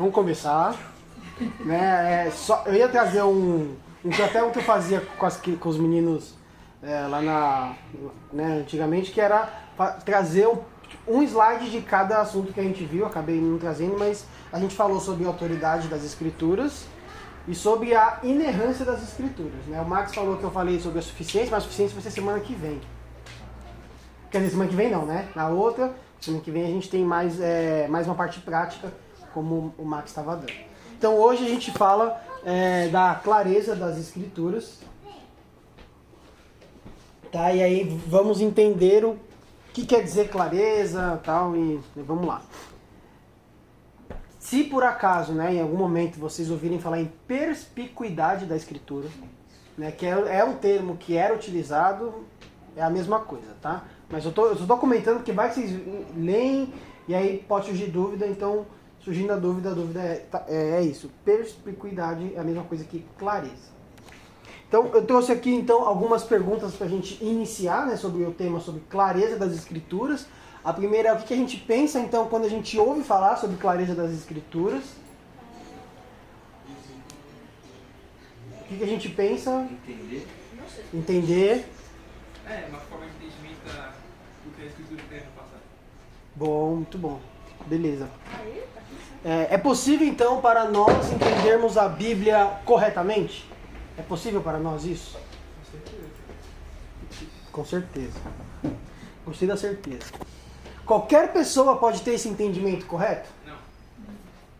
Vamos começar. Né? Eu ia trazer até um que eu fazia com os meninos lá antigamente, que era trazer um slide de cada assunto que a gente viu. Acabei não trazendo, mas a gente falou sobre a autoridade das escrituras e sobre a inerrância das escrituras. Né? O Max falou que eu falei sobre a suficiência, mas a suficiência vai ser semana que vem. Quer dizer, semana que vem não, né? Na outra, semana que vem a gente tem mais uma parte prática, como o Max estava dando. Então hoje a gente fala da clareza das escrituras. Tá? E aí vamos entender o que quer dizer clareza tal, e vamos lá. Se por acaso, né, em algum momento vocês ouvirem falar em perspicuidade da escritura, né, que é um termo que era utilizado, é a mesma coisa, tá? Mas eu tô comentando que vai que vocês leem e aí pode surgir dúvida, então surgindo a dúvida é isso. Perspicuidade é a mesma coisa que clareza. Então eu trouxe aqui então algumas perguntas para a gente iniciar, né, sobre o tema, sobre clareza das escrituras. A primeira é o que a gente pensa então quando a gente ouve falar sobre clareza das escrituras. O que a gente pensa? Entender. Uma forma de entendimento do que a escritura tem no passado. Bom, muito bom. Beleza. É possível então para nós entendermos a Bíblia corretamente? É possível para nós isso? Com certeza. Gostei da certeza. Qualquer pessoa pode ter esse entendimento correto? Não.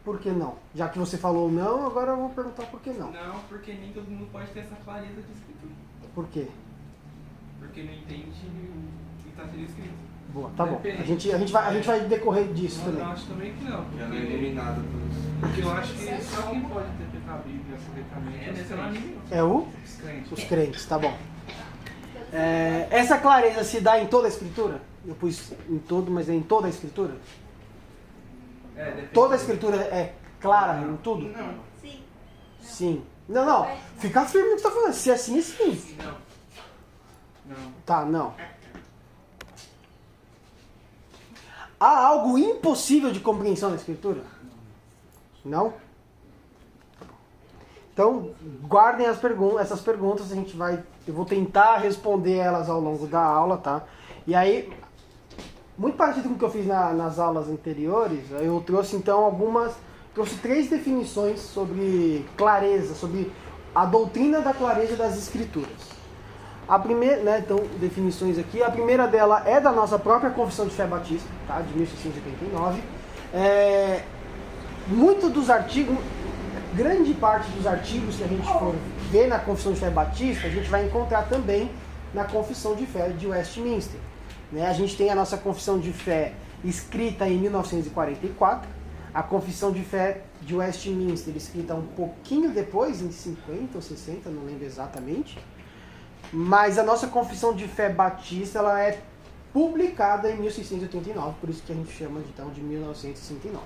Por que não? Já que você falou não, agora eu vou perguntar por que não. Não, porque nem todo mundo pode ter essa clareza de escritura. Por quê? Porque não entende o que está sendo escrito. Boa, tá bom. A gente vai decorrer disso também. Eu acho também que não. Já não é eliminado por isso. Porque eu acho que só quem pode interpretar a Bíblia corretamente é os crentes. Os crentes, tá bom. Essa clareza se dá em toda a escritura? Eu pus em todo, mas é em toda a escritura? Toda a escritura é clara em tudo? Não. Sim. Sim. Não. Fica firme no que você está falando. Se é assim, é sim. Não. Tá, não. Há algo impossível de compreensão na escritura? Não? Então, guardem essas perguntas, eu vou tentar responder elas ao longo da aula, tá? E aí, muito parecido com o que eu fiz nas aulas anteriores, eu trouxe então trouxe 3 definições sobre clareza, sobre a doutrina da clareza das escrituras. A primeira, né, então, definições aqui. A primeira dela é da nossa própria Confissão de Fé Batista, tá, de 1689. Grande parte dos artigos que a gente for ver na Confissão de Fé Batista, a gente vai encontrar também na Confissão de Fé de Westminster. Né? A gente tem a nossa Confissão de Fé escrita em 1944, a Confissão de Fé de Westminster escrita um pouquinho depois, em 50 ou 60, não lembro exatamente. Mas a nossa Confissão de Fé Batista ela é publicada em 1689, por isso que a gente chama então de 1969.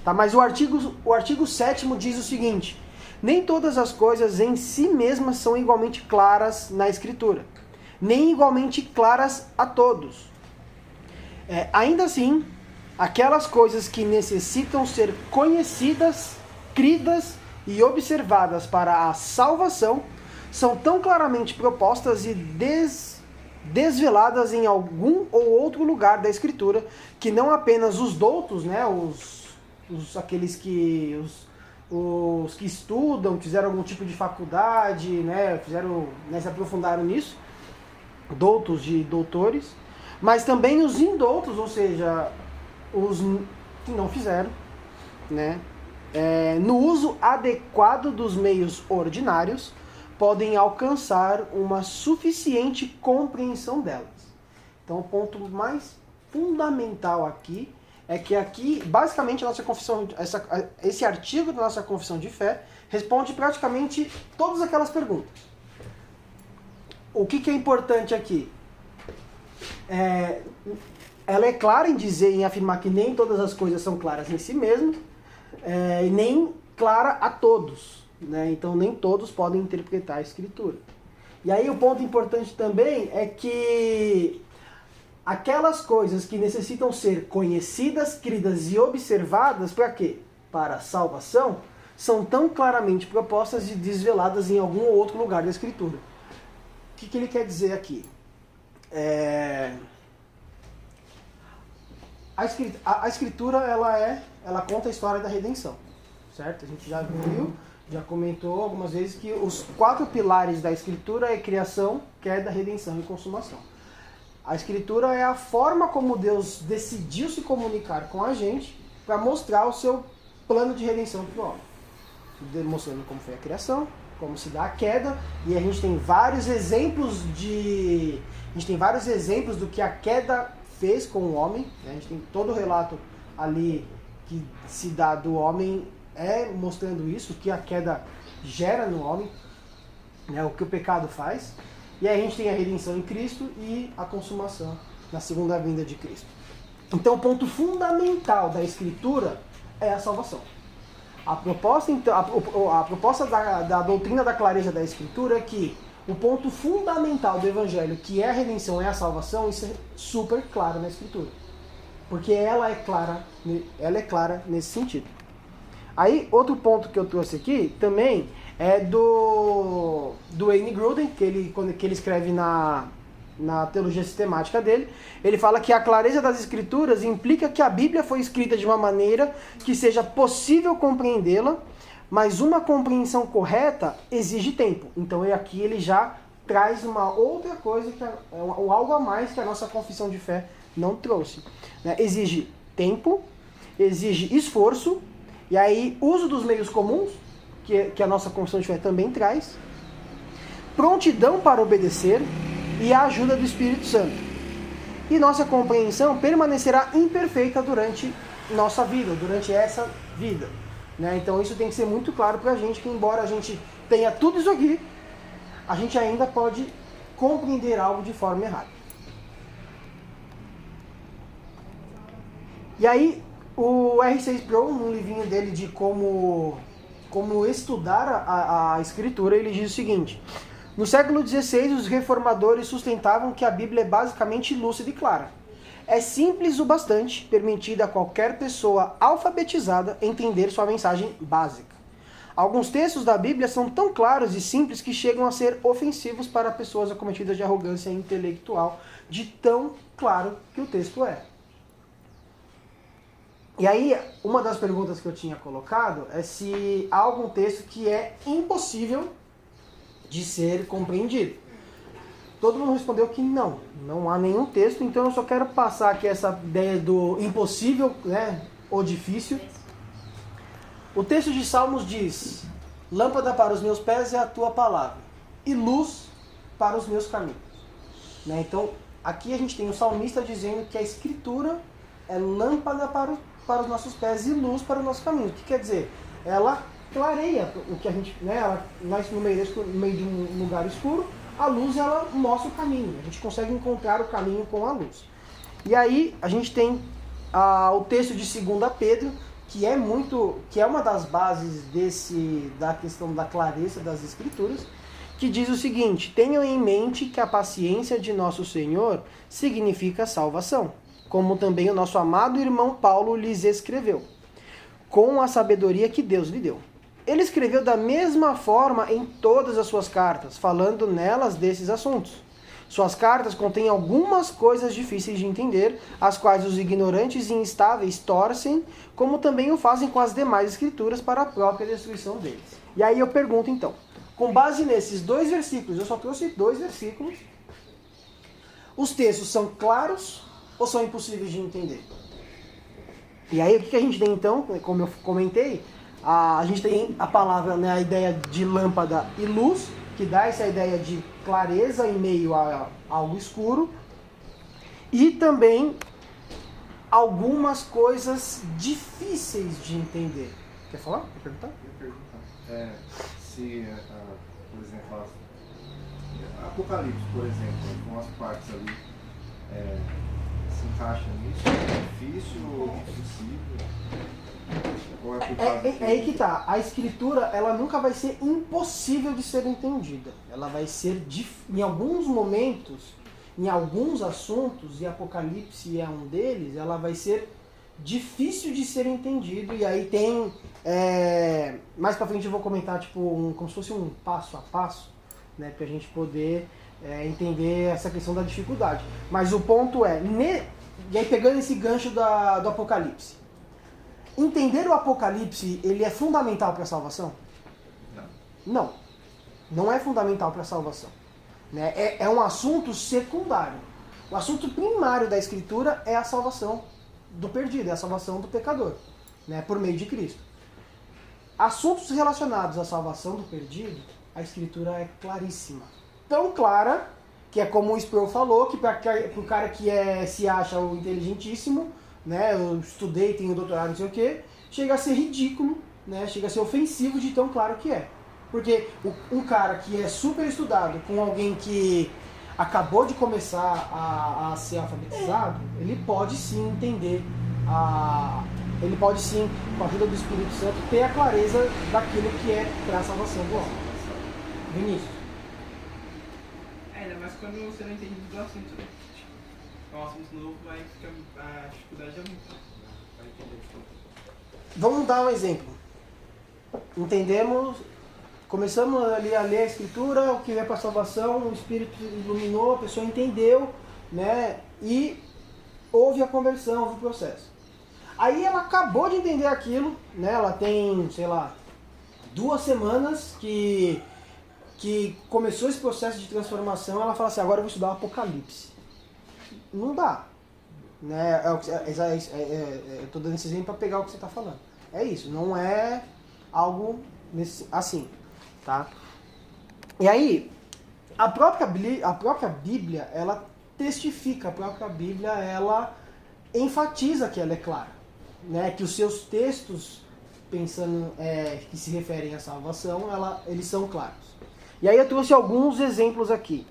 Tá, mas o artigo 7º diz o seguinte: nem todas as coisas em si mesmas são igualmente claras na Escritura, nem igualmente claras a todos. Ainda assim, aquelas coisas que necessitam ser conhecidas, cridas e observadas para a salvação são tão claramente propostas e desveladas em algum ou outro lugar da Escritura que não apenas os doutos, né, aqueles que os que estudam, fizeram algum tipo de faculdade, né, se aprofundaram nisso, doutos de doutores, mas também os indoutos, ou seja, os que não fizeram, né, no uso adequado dos meios ordinários, podem alcançar uma suficiente compreensão delas. Então, o ponto mais fundamental aqui é que aqui, basicamente, a nossa confissão, esse artigo da nossa Confissão de Fé responde praticamente todas aquelas perguntas. O que é importante aqui? Ela é clara em dizer, em afirmar que nem todas as coisas são claras em si mesmas, e nem clara a todos. Né? Então nem todos podem interpretar a Escritura. E aí o ponto importante também é que aquelas coisas que necessitam ser conhecidas, cridas e observadas, para quê? para a salvação são tão claramente propostas e desveladas em algum outro lugar da Escritura. O que ele quer dizer aqui? A Escritura ela conta a história da redenção, certo? A gente já viu, já comentou algumas vezes que os 4 pilares da Escritura é criação, queda, redenção e consumação. A Escritura é a forma como Deus decidiu se comunicar com a gente para mostrar o seu plano de redenção para o homem. Demonstrando como foi a criação, como se dá a queda, e a gente tem vários exemplos do que a queda fez com o homem. A gente tem todo o relato ali que se dá do homem mostrando isso, o que a queda gera no homem, né, o que o pecado faz. E aí a gente tem a redenção em Cristo e a consumação na segunda vinda de Cristo. Então o ponto fundamental da Escritura é a salvação. A proposta, então, a proposta da doutrina da clareza da Escritura é que o ponto fundamental do Evangelho, que é a redenção, é a salvação, isso é super claro na Escritura. Porque ela é clara nesse sentido. Aí, outro ponto que eu trouxe aqui também é do Wayne Grudem, que ele escreve na teologia sistemática dele. Ele fala que a clareza das Escrituras implica que a Bíblia foi escrita de uma maneira que seja possível compreendê-la, mas uma compreensão correta exige tempo. Então aqui ele já traz uma outra coisa, algo a mais que a nossa confissão de fé não trouxe. Exige tempo, exige esforço, e aí uso dos meios comuns, que a nossa confissão de fé também traz, prontidão para obedecer e a ajuda do Espírito Santo. E nossa compreensão permanecerá imperfeita durante nossa vida, durante essa vida. Então isso tem que ser muito claro para a gente, que embora a gente tenha tudo isso aqui, a gente ainda pode compreender algo de forma errada. E aí, o R6 Pro, no livrinho dele de como estudar a Escritura, ele diz o seguinte: no século XVI, os reformadores sustentavam que a Bíblia é basicamente lúcida e clara. É simples o bastante, permitida a qualquer pessoa alfabetizada entender sua mensagem básica. Alguns textos da Bíblia são tão claros e simples que chegam a ser ofensivos para pessoas acometidas de arrogância intelectual, de tão claro que o texto é. E aí, uma das perguntas que eu tinha colocado é se há algum texto que é impossível de ser compreendido. Todo mundo respondeu que não há nenhum texto, então eu só quero passar aqui essa ideia do impossível, ou difícil. O texto de Salmos diz: lâmpada para os meus pés é a tua palavra, e luz para os meus caminhos. Então, aqui a gente tem o salmista dizendo que a Escritura é lâmpada para os nossos pés e luz para o nosso caminho. O que quer dizer? Ela clareia o que a gente, nós no meio de um lugar escuro, a luz ela mostra o caminho. A gente consegue encontrar o caminho com a luz. E aí a gente tem o texto de 2 Pedro, que é uma das bases da questão da clareza das Escrituras, que diz o seguinte: tenham em mente que a paciência de nosso Senhor significa salvação, como também o nosso amado irmão Paulo lhes escreveu, com a sabedoria que Deus lhe deu. Ele escreveu da mesma forma em todas as suas cartas, falando nelas desses assuntos. Suas cartas contêm algumas coisas difíceis de entender, as quais os ignorantes e instáveis torcem, como também o fazem com as demais escrituras para a própria destruição deles. E aí eu pergunto então, com base nesses 2 versículos, eu só trouxe 2 versículos, os textos são claros ou são impossíveis de entender? E aí o que a gente tem então, como eu comentei, a gente tem a palavra, a ideia de lâmpada e luz, que dá essa ideia de clareza em meio a algo escuro, e também algumas coisas difíceis de entender. Quer falar? Quer perguntar? Eu ia perguntar. Se, por exemplo, Apocalipse, por exemplo, com as partes ali, se encaixa nisso? É difícil ou impossível? É aí que tá. A Escritura, ela nunca vai ser impossível de ser entendida. Ela vai ser, em alguns momentos, em alguns assuntos, e Apocalipse é um deles, ela vai ser difícil de ser entendido, e aí tem, mais pra frente eu vou comentar tipo como se fosse um passo a passo, né, pra gente poder entender essa questão da dificuldade. Mas o ponto e aí pegando esse gancho do Apocalipse, entender o Apocalipse, ele é fundamental para a salvação? Não. Não é fundamental para a salvação. Né? É um assunto secundário. O assunto primário da Escritura é a salvação do perdido, é a salvação do pecador, né? Por meio de Cristo. Assuntos relacionados à salvação do perdido, a Escritura é claríssima. Tão clara que é como o Sproul falou, que para o cara que se acha o inteligentíssimo, né? Eu estudei, tenho doutorado, não sei o quê, chega a ser ridículo, né? Chega a ser ofensivo de tão claro que é. Porque um cara que é super estudado com alguém que acabou de começar a ser alfabetizado, ele pode sim entender, ele pode sim, com a ajuda do Espírito Santo, ter a clareza daquilo que é para a salvação do homem. Vinícius? Ainda mais quando você não entende do assunto, né? É um assunto novo, vai ficar, a dificuldade é muito. Vai entender tudo. Vamos dar um exemplo. Entendemos... Começamos ali a ler a Escritura, o que é para a salvação, o Espírito iluminou, a pessoa entendeu, né? E houve a conversão, houve o processo. Aí ela acabou de entender aquilo, né? Ela tem, sei lá, 2 semanas que começou esse processo de transformação, ela fala assim, agora eu vou estudar o Apocalipse. Não dá. Né? Eu estou dando esse exemplo para pegar o que você está falando. É isso, não é algo assim. Tá? E aí, a própria Bíblia, ela testifica, a própria Bíblia, ela enfatiza que ela é clara, né? Que os seus textos, pensando que se referem à salvação, eles são claros. E aí eu trouxe alguns exemplos aqui.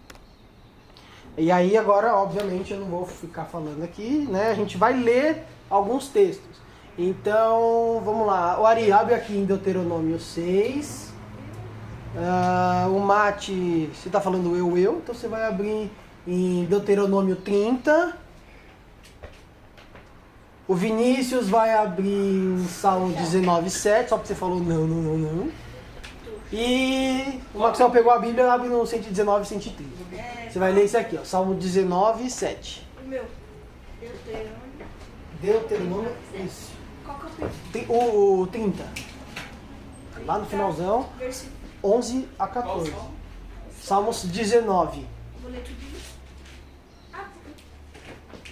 E aí agora, obviamente, eu não vou ficar falando aqui, né? A gente vai ler alguns textos. Então, vamos lá. O Ari, abre aqui em Deuteronômio 6... o Mate, você está falando eu, então você vai abrir em Deuteronômio 30. O Vinícius vai abrir em Salmo 19:7, só porque você falou não. E o Maxwell pegou a Bíblia e abre no 119 e 130. Você vai ler isso aqui, ó, Salmo 19:7. O meu. Deuteronômio, isso. Qual que é o 30. Lá no finalzão. versículo? 11 a 14. Salmos 19. Vou ler tudo isso.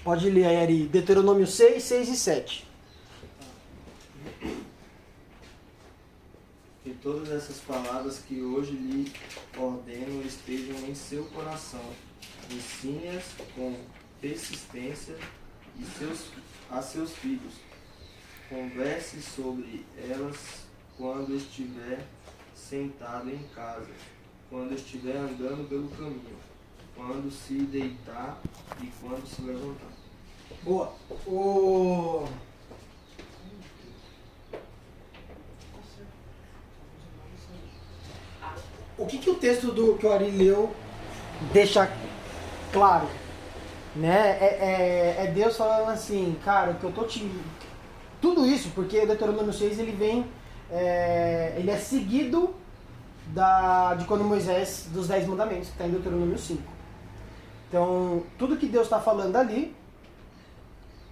Pode ler aí, Ari. Deuteronômio 6, 6 e 7. Que todas essas palavras que hoje lhe ordeno estejam em seu coração. Ensine-as com persistência a seus filhos. Converse sobre elas quando estiver sentado em casa, quando estiver andando pelo caminho, quando se deitar e quando se levantar. Boa. O que o texto que o Ari leu deixa claro? Né? É Deus falando assim, cara, que eu tô te... Tudo isso, porque o Deuteronômio 6 ele vem... ele é seguido de quando Moisés, dos 10 mandamentos, que está em Deuteronômio 5. Então, tudo que Deus está falando ali,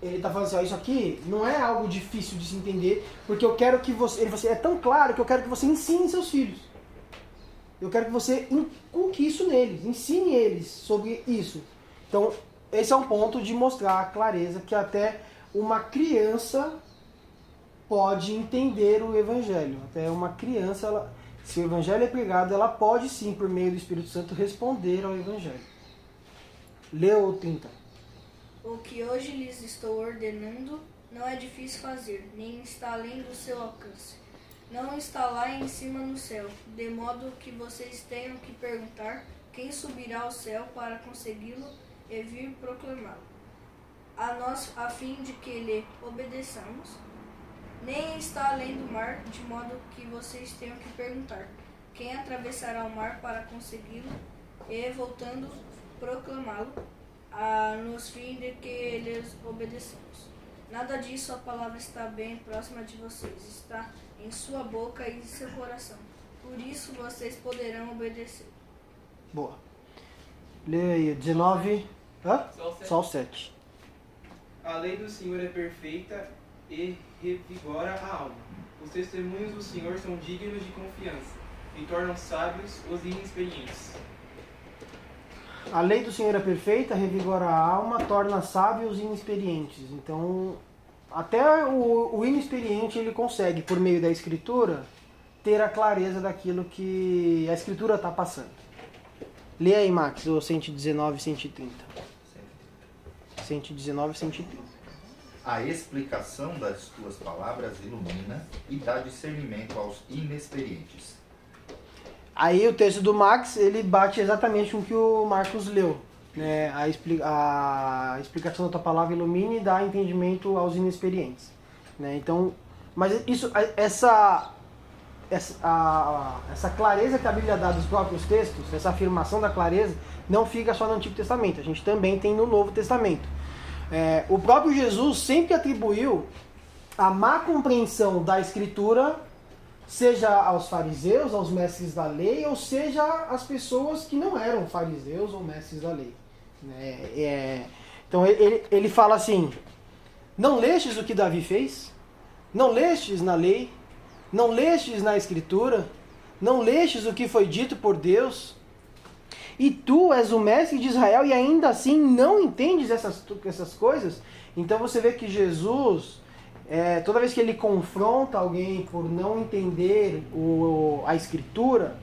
ele está falando assim, ó, isso aqui não é algo difícil de se entender, porque eu quero que você é tão claro que eu quero que você ensine seus filhos. Eu quero que você inculque isso neles, ensine eles sobre isso. Então, esse é um ponto de mostrar a clareza que até uma criança pode entender o Evangelho. Até uma criança, se o Evangelho é pregado, ela pode sim, por meio do Espírito Santo, responder ao Evangelho. Leu 30. O que hoje lhes estou ordenando não é difícil fazer, nem está além do seu alcance. Não está lá em cima no céu, de modo que vocês tenham que perguntar quem subirá ao céu para consegui-lo e vir proclamá-lo. A nós, a fim de que lhe obedeçamos. Nem está além do mar, de modo que vocês tenham que perguntar quem atravessará o mar para consegui-lo e, voltando, proclamá-lo, nos fins de que lhes obedeçamos. Nada disso, a palavra está bem próxima de vocês, está em sua boca e em seu coração. Por isso vocês poderão obedecer. Boa. Lê aí, 19. Hã? Só o 7. Só o 7. A lei do Senhor é perfeita e revigora a alma. Os testemunhos do Senhor são dignos de confiança e tornam sábios os inexperientes. A lei do Senhor é perfeita, revigora a alma, torna sábios os inexperientes. Então, até o inexperiente ele consegue, por meio da Escritura, ter a clareza daquilo que a Escritura está passando. Lê aí, Max, o 119 e 130. 119 e 130. A explicação das tuas palavras ilumina e dá discernimento aos inexperientes. Aí o texto do Max, ele bate exatamente com o que o Marcos leu. Né? A explicação da tua palavra ilumina e dá entendimento aos inexperientes. Né? Então, mas essa clareza que a Bíblia dá dos próprios textos, essa afirmação da clareza, não fica só no Antigo Testamento. A gente também tem no Novo Testamento. O próprio Jesus sempre atribuiu a má compreensão da Escritura, seja aos fariseus, aos mestres da lei, ou seja às pessoas que não eram fariseus ou mestres da lei. Então ele fala assim: não lestes o que Davi fez? Não lestes na lei? Não lestes na Escritura? Não lestes o que foi dito por Deus? E tu és o mestre de Israel e ainda assim não entendes essas coisas? Então você vê que Jesus, toda vez que ele confronta alguém por não entender a Escritura,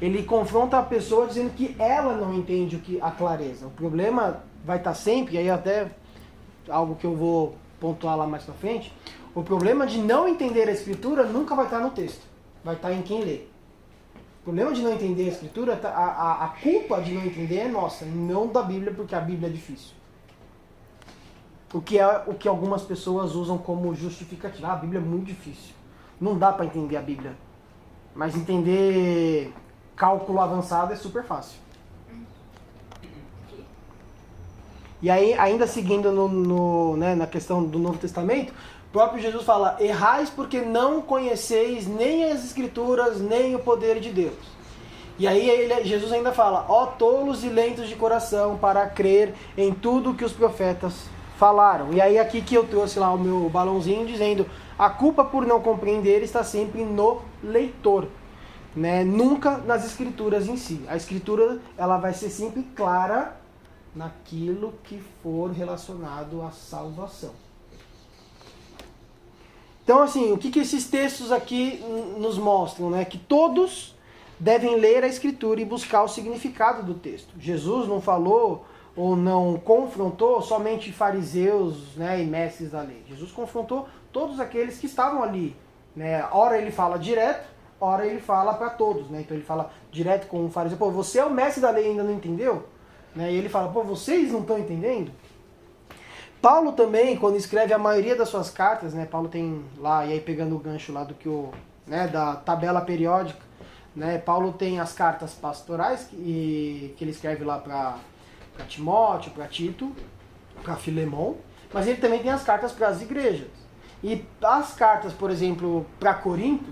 ele confronta a pessoa dizendo que ela não entende a clareza. O problema vai estar sempre, e aí até algo que eu vou pontuar lá mais pra frente, o problema de não entender a Escritura nunca vai estar no texto, vai estar em quem lê. O problema de não entender a Escritura, a culpa de não entender é nossa, não da Bíblia, porque a Bíblia é difícil. O que é o que algumas pessoas usam como justificativa. A Bíblia é muito difícil. Não dá para entender a Bíblia. Mas entender cálculo avançado é super fácil. E aí, ainda seguindo na questão do Novo Testamento, o próprio Jesus fala: errais porque não conheceis nem as Escrituras, nem o poder de Deus. E aí Jesus ainda fala: ó tolos e lentos de coração para crer em tudo que os profetas falaram. E aí aqui que eu trouxe lá o meu balãozinho dizendo: a culpa por não compreender está sempre no leitor, né? Nunca nas Escrituras em si. A Escritura ela vai ser sempre clara naquilo que for relacionado à salvação. Então, assim, o que esses textos aqui nos mostram, né? Que todos devem ler a Escritura e buscar o significado do texto. Jesus não falou ou não confrontou somente fariseus, né, e mestres da lei. Jesus confrontou todos aqueles que estavam ali. Né? Ora ele fala direto, ora ele fala para todos. Né? Então ele fala direto com o fariseu: pô, você é o mestre da lei e ainda não entendeu? Né? E ele fala: pô, vocês não estão entendendo? Paulo também, quando escreve a maioria das suas cartas, né, Paulo tem lá, e aí pegando o gancho lá do que da tabela periódica, né, Paulo tem as cartas pastorais que ele escreve lá para Timóteo, para Tito, para Filemon, mas ele também tem as cartas para as igrejas. E as cartas, por exemplo, para Corinto,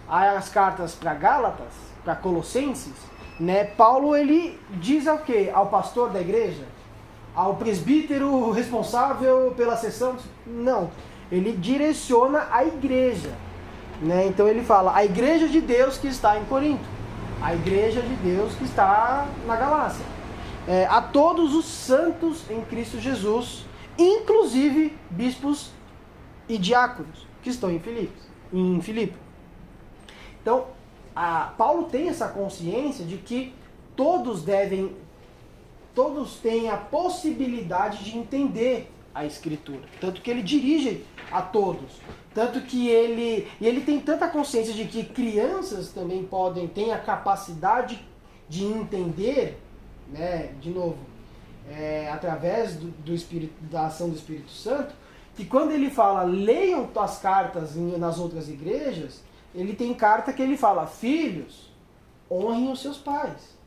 as cartas para Gálatas, para Colossenses, né, Paulo ele diz ao quê? Ao pastor da igreja? Ao presbítero responsável pela sessão? Não. Ele direciona a igreja. Né? Então ele fala: a igreja de Deus que está em Corinto, a igreja de Deus que está na Galácia, a todos os santos em Cristo Jesus, inclusive bispos e diáconos que estão em Filipe. Então, Paulo tem essa consciência de que todos têm a possibilidade de entender a Escritura. Tanto que ele dirige a todos. Tanto que ele tem tanta consciência de que crianças também têm a capacidade de entender, né, de novo, através da ação do Espírito Santo, que quando ele fala: leiam as cartas nas outras igrejas, ele tem carta que ele fala: filhos, honrem os seus pais.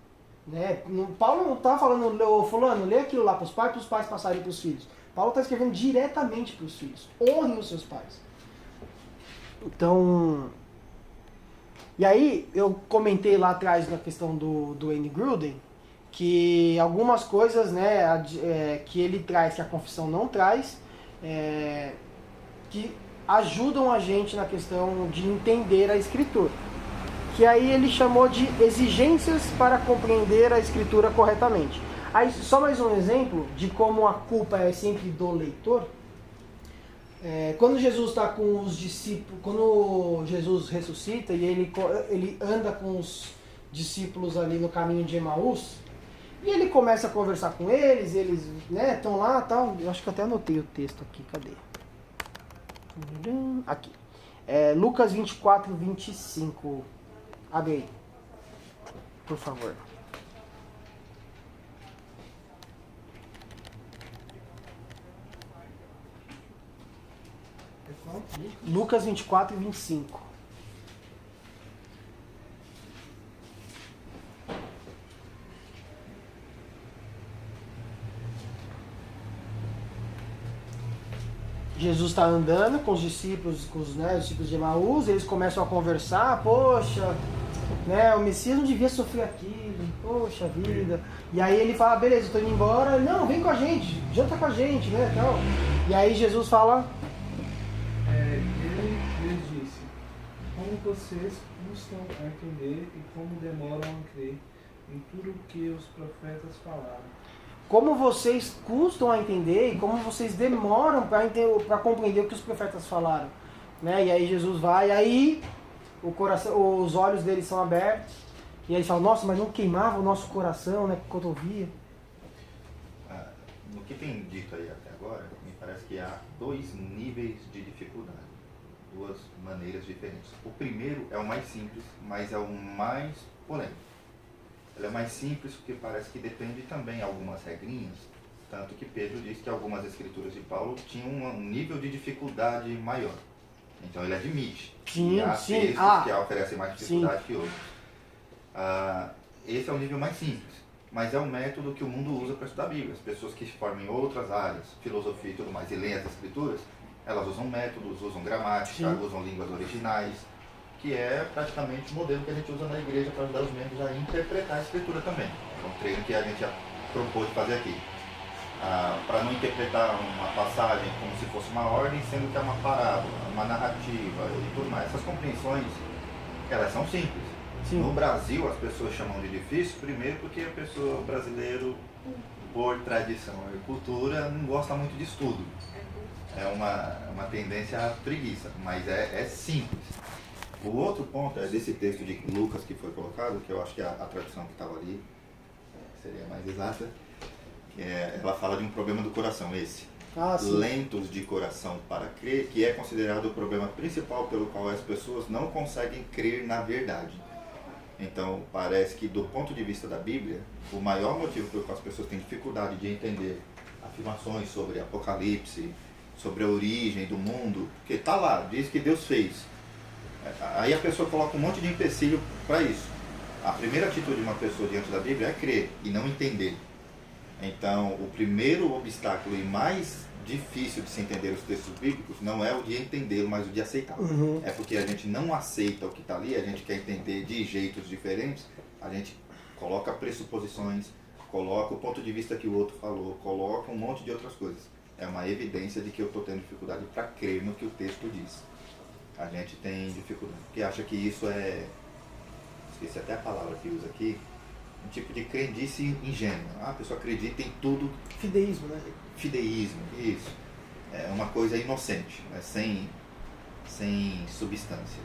Né? Paulo não está falando: fulano, lê aquilo lá para os pais passarem para os filhos. Paulo está escrevendo diretamente para os filhos. Honrem os seus pais. Então, e aí eu comentei lá atrás na questão do Wayne Grudem, que algumas coisas, né, que ele traz, que a confissão não traz, que ajudam a gente na questão de entender a Escritura. Que aí ele chamou de exigências para compreender a Escritura corretamente. Aí, só mais um exemplo de como a culpa é sempre do leitor. Quando Jesus está com os discípulos, quando Jesus ressuscita e ele anda com os discípulos ali no caminho de Emaús, e ele começa a conversar com eles estão lá e tal. Eu acho que eu até anotei o texto aqui, cadê? Aqui. Lucas 24, 25. Abre aí, por favor. Lucas 24 e 25. Jesus está andando com os discípulos, os discípulos de Emaús, eles começam a conversar, poxa, o Messias não devia sofrer aquilo, poxa vida. E aí ele fala, beleza, estou indo embora, não, vem com a gente, janta com a gente, tal. E aí Jesus fala... Ele lhes disse, como vocês custam a entender e como demoram a crer em tudo o que os profetas falaram. Como vocês custam a entender e como vocês demoram para compreender o que os profetas falaram. E aí Jesus vai, e aí os olhos deles são abertos, e aí eles falam, nossa, mas não queimava o nosso coração, quando ouvia. No que tem dito aí até agora, me parece que há dois níveis de dificuldade, duas maneiras diferentes. O primeiro é o mais simples, mas é o mais polêmico. Ele é mais simples porque parece que depende também de algumas regrinhas, tanto que Pedro diz que algumas escrituras de Paulo tinham um nível de dificuldade maior. Então ele admite que há textos que oferecem mais dificuldade que outros. Esse é o nível mais simples, mas é o método que o mundo usa para estudar a Bíblia. As pessoas que se formam em outras áreas, filosofia e tudo mais, e leem as escrituras, elas usam métodos, usam gramática, usam línguas originais, que é praticamente o modelo que a gente usa na igreja para ajudar os membros a interpretar a escritura também. É um treino que a gente já propôs de fazer aqui. Para não interpretar uma passagem como se fosse uma ordem, sendo que é uma parábola, uma narrativa e tudo mais. Essas compreensões, elas são simples. Sim. No Brasil, as pessoas chamam de difícil, primeiro porque o brasileiro, por tradição e cultura, não gosta muito de estudo. É uma tendência à preguiça, mas é simples. O outro ponto é desse texto de Lucas que foi colocado, que eu acho que a tradução que estava ali seria mais exata, ela fala de um problema do coração, esse. Lentos de coração para crer, que é considerado o problema principal pelo qual as pessoas não conseguem crer na verdade. Então, parece que do ponto de vista da Bíblia, o maior motivo pelo qual as pessoas têm dificuldade de entender afirmações sobre Apocalipse, sobre a origem do mundo, porque está lá, diz que Deus fez. Aí a pessoa coloca um monte de empecilho para isso. A primeira atitude de uma pessoa diante da Bíblia é crer e não entender. Então, o primeiro obstáculo e mais difícil de se entender os textos bíblicos não é o de entendê-lo, mas o de aceitá-lo. É porque a gente não aceita o que está ali, a gente quer entender de jeitos diferentes, a gente coloca pressuposições, coloca o ponto de vista que o outro falou, coloca um monte de outras coisas. É uma evidência de que eu estou tendo dificuldade para crer no que o texto diz. A gente tem dificuldade, porque acha que isso esqueci até a palavra que usa aqui, um tipo de crendice ingênua. A pessoa acredita em tudo. Fideísmo, né? Fideísmo, isso. É uma coisa inocente, né? sem substância.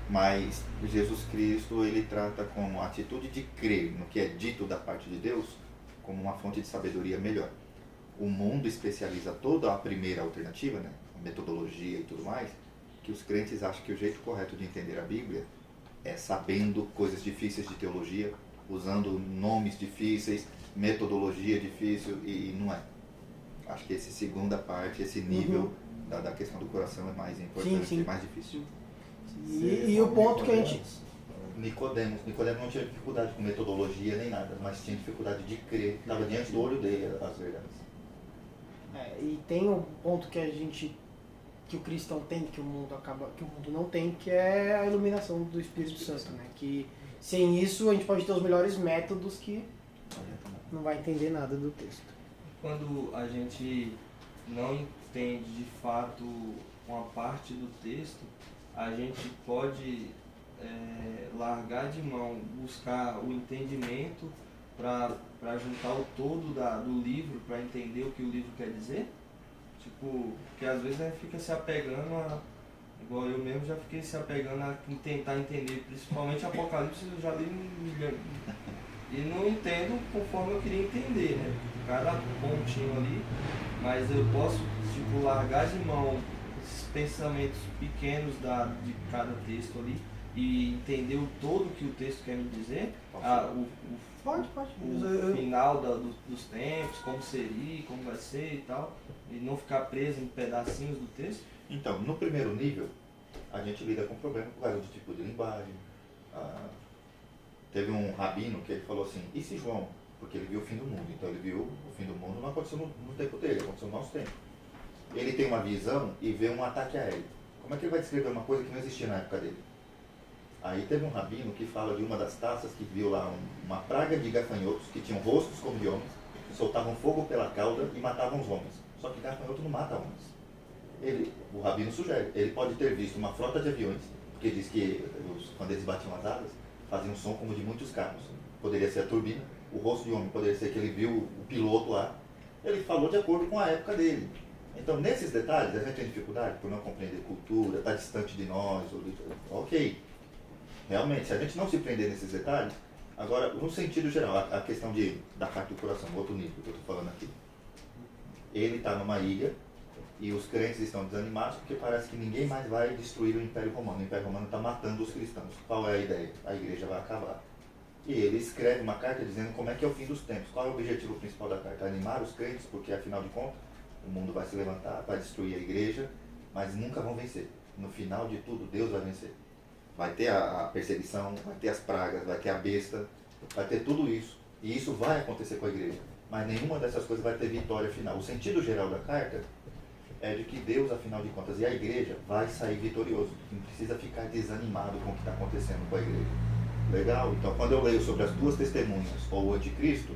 Mas Jesus Cristo, ele trata como a atitude de crer no que é dito da parte de Deus como uma fonte de sabedoria melhor. O mundo especializa toda a primeira alternativa, né? A metodologia e tudo mais, que os crentes acham que o jeito correto de entender a Bíblia é sabendo coisas difíceis de teologia, usando nomes difíceis, metodologia difícil, e não é. Acho que essa segunda parte, esse nível da questão do coração é mais importante e mais difícil. E o ponto que a gente... Nicodemos não tinha dificuldade com metodologia nem nada, mas tinha dificuldade de crer, estava diante do olho dele as verdades. E tem um ponto que o cristão tem, que o mundo não tem, que é a iluminação do Espírito Santo, né? Que sem isso a gente pode ter os melhores métodos que não vai entender nada do texto. Quando a gente não entende de fato uma parte do texto, a gente pode largar de mão, buscar o entendimento para juntar o todo do livro, para entender o que o livro quer dizer? Tipo, porque às vezes a gente fica se apegando igual eu mesmo já fiquei se apegando a tentar entender, principalmente Apocalipse, eu já li e não entendo conforme eu queria entender, né? Cada pontinho ali, mas eu posso, tipo, largar de mão esses pensamentos pequenos de cada texto ali e entender o todo que o texto quer me dizer, Pode. o final dos tempos, como seria, como vai ser e tal, e não ficar preso em pedacinhos do texto. Então, no primeiro nível, a gente lida com problema por causa do tipo de linguagem. Teve um rabino que ele falou assim, e se João, porque ele viu o fim do mundo, então ele viu o fim do mundo não aconteceu no tempo dele, aconteceu no nosso tempo. Ele tem uma visão e vê um ataque aéreo. Como é que ele vai descrever uma coisa que não existia na época dele? Aí teve um rabino que fala de uma das taças que viu lá uma praga de gafanhotos que tinham rostos como de homens, que soltavam fogo pela cauda e matavam os homens. Só que gafanhoto não mata homens. O rabino sugere, ele pode ter visto uma frota de aviões, porque diz que quando eles batiam as asas, faziam um som como de muitos carros. Poderia ser a turbina, o rosto de homem poderia ser que ele viu o piloto lá. Ele falou de acordo com a época dele. Então, nesses detalhes, a gente tem dificuldade por não compreender cultura, está distante de nós, ok. Realmente, se a gente não se prender nesses detalhes, agora, no sentido geral, a questão da parte do coração, outro nível que eu estou falando aqui. Ele está numa ilha e os crentes estão desanimados porque parece que ninguém mais vai destruir o Império Romano. O Império Romano está matando os cristãos. Qual é a ideia? A igreja vai acabar. E ele escreve uma carta dizendo como é que é o fim dos tempos. Qual é o objetivo principal da carta? Animar os crentes, porque afinal de contas, o mundo vai se levantar, vai destruir a igreja, mas nunca vão vencer. No final de tudo, Deus vai vencer. Vai ter a perseguição, vai ter as pragas, vai ter a besta, vai ter tudo isso. E isso vai acontecer com a igreja. Mas nenhuma dessas coisas vai ter vitória final. O sentido geral da carta é de que Deus, afinal de contas, e a igreja vai sair vitorioso. Não precisa ficar desanimado com o que está acontecendo com a igreja. Legal? Então, quando eu leio sobre as duas testemunhas ou o anticristo,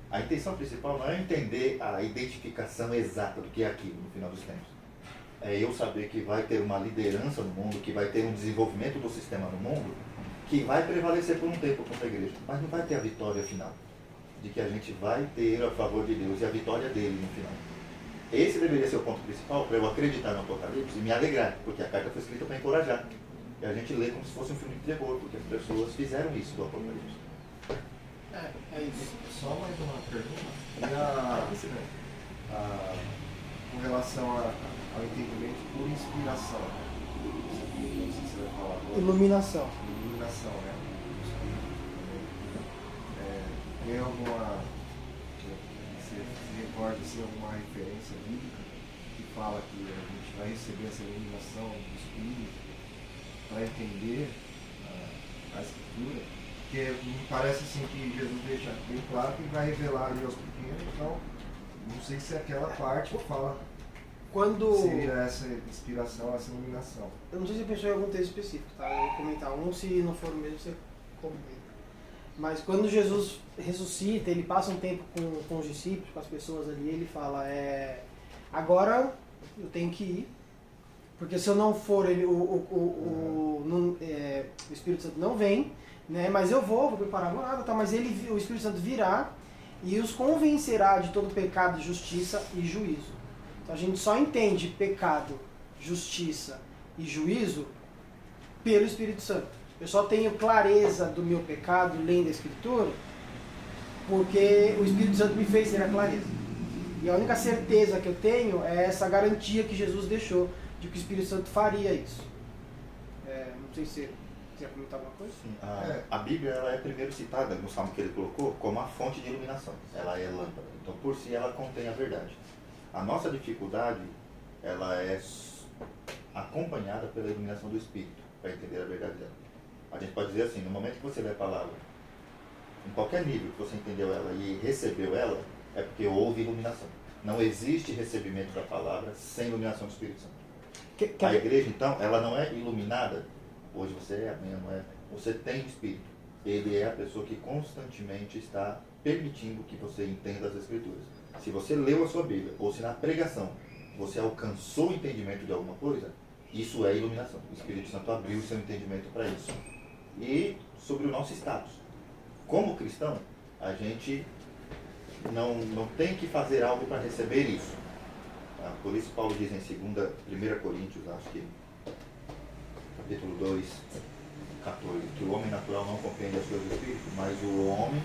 a intenção principal não é entender a identificação exata do que é aquilo no final dos tempos. É eu saber que vai ter uma liderança no mundo, que vai ter um desenvolvimento do sistema no mundo, que vai prevalecer por um tempo contra a igreja, mas não vai ter a vitória final, de que a gente vai ter a favor de Deus e a vitória dele no final. Esse deveria ser o ponto principal para eu acreditar no Apocalipse e me alegrar, porque a carta foi escrita para encorajar. E a gente lê como se fosse um filme de terror, porque as pessoas fizeram isso do Apocalipse. É isso. Só mais uma pergunta. Com relação ao entendimento por inspiração. Não sei se você vai falar agora. Iluminação, Né? Tem alguma. Você se recorda de alguma referência bíblica que fala que a gente vai receber essa iluminação do Espírito para entender a Escritura? Porque me parece assim que Jesus deixa bem claro que vai revelar ali aos pequenos, então não sei se é aquela parte que fala seria essa inspiração, essa iluminação. Eu não sei se você pensou em algum texto específico, tá? Eu vou comentar um, se não for o mesmo, você comenta. Mas quando Jesus ressuscita, ele passa um tempo com os discípulos, com as pessoas ali, ele fala, agora eu tenho que ir, porque se eu não for, o Espírito Santo não vem, né? Mas eu vou preparar a morada, tá? Mas o Espírito Santo virá e os convencerá de todo pecado, justiça e juízo. Então a gente só entende pecado, justiça e juízo pelo Espírito Santo. Eu só tenho clareza do meu pecado lendo a Escritura porque o Espírito Santo me fez ter a clareza. E a única certeza que eu tenho é essa garantia que Jesus deixou de que o Espírito Santo faria isso. Não sei se você quer comentar alguma coisa? Sim, a Bíblia ela é primeiro citada no salmo que ele colocou como a fonte de iluminação. Ela é lâmpada. Então, por si, ela contém a verdade. A nossa dificuldade ela é acompanhada pela iluminação do Espírito, para entender a verdade dela. A gente pode dizer assim, no momento que você lê a palavra, em qualquer nível que você entendeu ela e recebeu ela, é porque houve iluminação. Não existe recebimento da palavra sem iluminação do Espírito Santo. Quer A ver? igreja, então, ela não é iluminada. Hoje você é, amanhã não é. Você tem o Espírito. Ele é a pessoa que constantemente está permitindo que você entenda as Escrituras. Se você leu a sua Bíblia, ou se na pregação você alcançou o entendimento de alguma coisa, isso é iluminação. O Espírito Santo abriu o seu entendimento para isso. E sobre o nosso status. Como cristão, a gente não tem que fazer algo para receber isso. Tá? Por isso Paulo diz em 1 Coríntios, acho que capítulo 2, 14, que o homem natural não compreende as coisas do Espírito, mas o homem,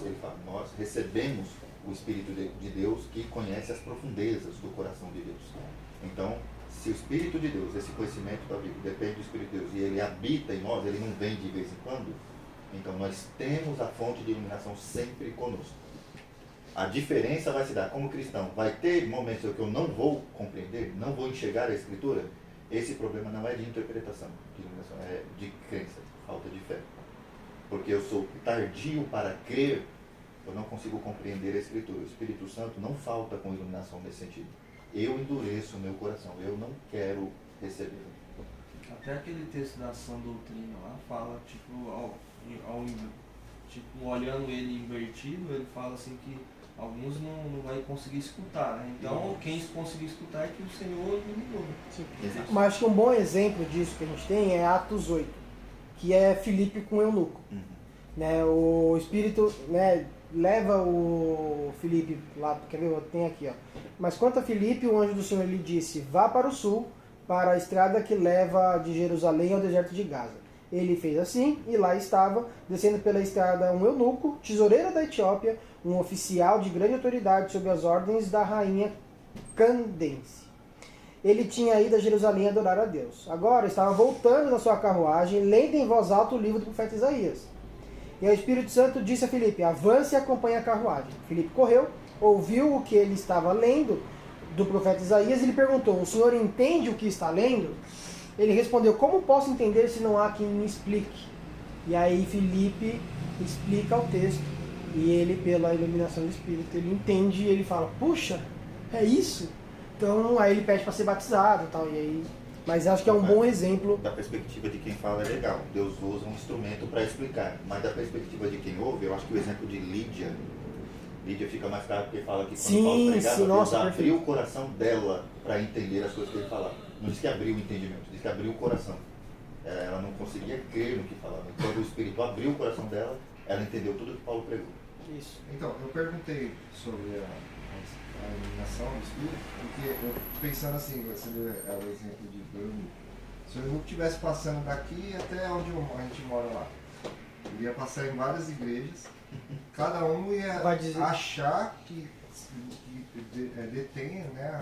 ele fala, nós recebemos o Espírito de Deus que conhece as profundezas do coração de Deus. Então, se o Espírito de Deus, esse conhecimento da Bíblia, depende do Espírito de Deus e ele habita em nós, ele não vem de vez em quando, então nós temos a fonte de iluminação sempre conosco. A diferença vai se dar como cristão. Vai ter momentos em que eu não vou compreender, não vou enxergar a Escritura. Esse problema não é de interpretação, de iluminação, é de crença, falta de fé. Porque eu sou tardio para crer, eu não consigo compreender a Escritura. O Espírito Santo não falta com iluminação nesse sentido. Eu endureço o meu coração, eu não quero receber. Até aquele texto da sã doutrina lá fala, olhando ele invertido, ele fala assim que alguns não vai conseguir escutar, né? Então quem conseguir escutar é que o Senhor iluminou. Mas acho que um bom exemplo disso que a gente tem é Atos 8, que é Filipe com o eunuco. Né, o Espírito, né, leva o Filipe lá, quer ver? Tem aqui, ó. Mas quanto a Filipe, o anjo do Senhor lhe disse: vá para o sul, para a estrada que leva de Jerusalém ao deserto de Gaza. Ele fez assim, e lá estava, descendo pela estrada, um eunuco, tesoureiro da Etiópia, um oficial de grande autoridade sob as ordens da rainha Candace. Ele tinha ido a Jerusalém adorar a Deus. Agora estava voltando na sua carruagem, lendo em voz alta o livro do profeta Isaías. E o Espírito Santo disse a Filipe: avance e acompanhe a carruagem. Filipe correu, ouviu o que ele estava lendo do profeta Isaías e lhe perguntou: o senhor entende o que está lendo? Ele respondeu: como posso entender se não há quem me explique? E aí Filipe explica o texto e ele, pela iluminação do Espírito, ele entende e ele fala: puxa, é isso? Então aí ele pede para ser batizado e tal, e aí... Mas acho que é um bom exemplo. Da perspectiva de quem fala é legal. Deus usa um instrumento para explicar. Mas da perspectiva de quem ouve, eu acho que o exemplo de Lídia fica mais claro porque fala que quando Paulo pregava, Deus abriu o coração dela para entender as coisas que ele falava. Não diz que abriu o entendimento, diz que abriu o coração. Ela não conseguia crer no que falava. Quando o Espírito abriu o coração dela, ela entendeu tudo que Paulo pregou. Isso. Então, eu perguntei sobre a iluminação do Espírito, porque eu pensando assim, você deu o exemplo de Bruno, se o Bruno estivesse passando daqui até onde a gente mora lá, ele ia passar em várias igrejas, cada um ia achar que detém, né,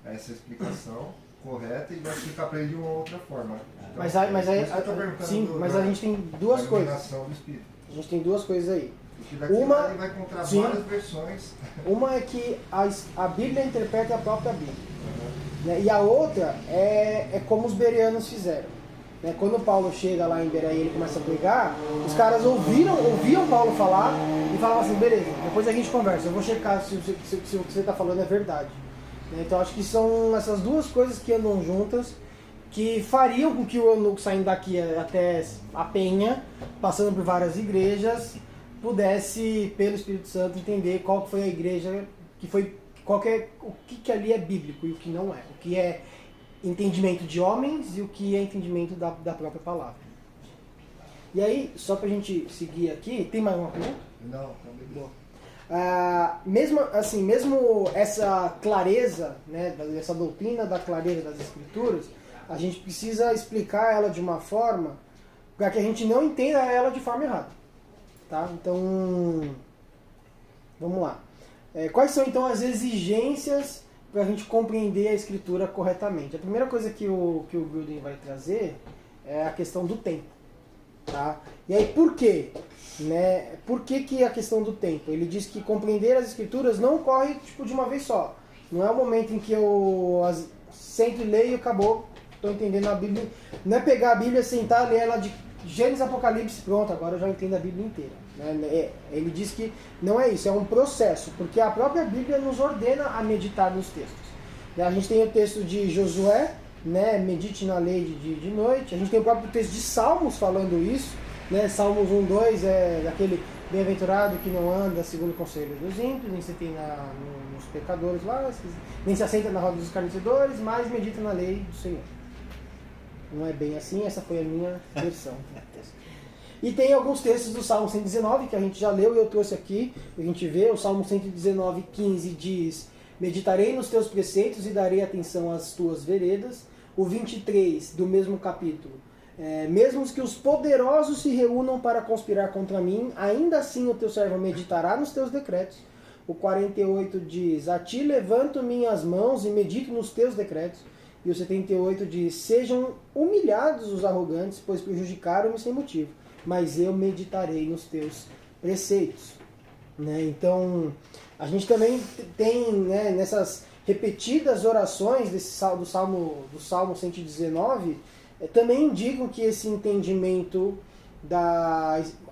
essa explicação correta e vai explicar para ele de uma outra forma. Então, mas a gente tem duas coisas. Do Espírito. A gente tem duas coisas aí. Porque daqui ele vai encontrar várias versões. Uma é que a Bíblia interpreta a própria Bíblia. Né? E a outra é como os bereanos fizeram. Né? Quando Paulo chega lá em Bereia e ele começa a pregar, os caras ouviam Paulo falar e falavam assim: beleza, depois a gente conversa, eu vou checar se o que você está falando é verdade. Né? Então acho que são essas duas coisas que andam juntas, que fariam com que o eunuco saindo daqui até a Penha, passando por várias igrejas, pudesse, pelo Espírito Santo, entender qual foi a igreja, o que ali é bíblico e o que não é. O que é entendimento de homens e o que é entendimento da própria palavra. E aí, só pra gente seguir aqui, tem mais uma pergunta? Não, também não. Mesmo essa clareza, né, essa doutrina da clareza das Escrituras, a gente precisa explicar ela de uma forma para que a gente não entenda ela de forma errada. Tá? Então, vamos lá. Quais são então as exigências para a gente compreender a Escritura corretamente? A primeira coisa que o Gruden vai trazer é a questão do tempo. Tá? E aí por quê? Né? Por que a questão do tempo? Ele diz que compreender as Escrituras não ocorre de uma vez só. Não é o momento em que eu sento e leio e acabou, estou entendendo a Bíblia. Não é pegar a Bíblia, sentar, ler ela Gênesis, Apocalipse, pronto, agora eu já entendo a Bíblia inteira. Né? Ele diz que não é isso, é um processo, porque a própria Bíblia nos ordena a meditar nos textos. A gente tem o texto de Josué, né? Medite na lei de dia e de noite. A gente tem o próprio texto de Salmos falando isso, né? Salmos 1, 2 é daquele bem-aventurado que não anda segundo o conselho dos ímpios, nem se tem nos pecadores lá, nem se assenta na roda dos escarnecedores, mas medita na lei do Senhor. Não é bem assim, essa foi a minha versão. E tem alguns textos do Salmo 119 que a gente já leu e eu trouxe aqui, a gente vê. O Salmo 119, 15 diz: meditarei nos teus preceitos e darei atenção às tuas veredas. O 23 do mesmo capítulo: mesmo que os poderosos se reúnam para conspirar contra mim, ainda assim o teu servo meditará nos teus decretos. O 48 diz: a ti levanto minhas mãos e medito nos teus decretos. E o 78 diz: sejam humilhados os arrogantes, pois prejudicaram-me sem motivo, mas eu meditarei nos teus preceitos. Né? Então, a gente também tem, né, nessas repetidas orações do Salmo 119, também indicam que esse entendimento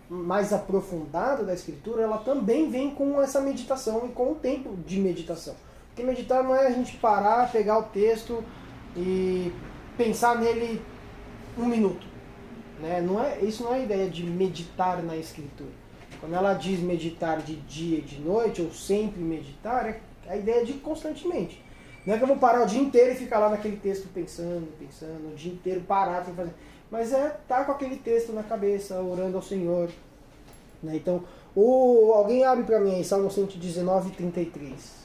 mais aprofundado da Escritura, ela também vem com essa meditação e com o tempo de meditação. Porque meditar não é a gente parar, pegar o texto e pensar nele 1 minuto. Né? Isso não é a ideia de meditar na Escritura. Quando ela diz meditar de dia e de noite, ou sempre meditar, é a ideia de constantemente. Não é que eu vou parar o dia inteiro e ficar lá naquele texto pensando, o dia inteiro parado sem fazer. Mas estar com aquele texto na cabeça, orando ao Senhor. Né? Então, alguém abre para mim aí, Salmo 119, 33.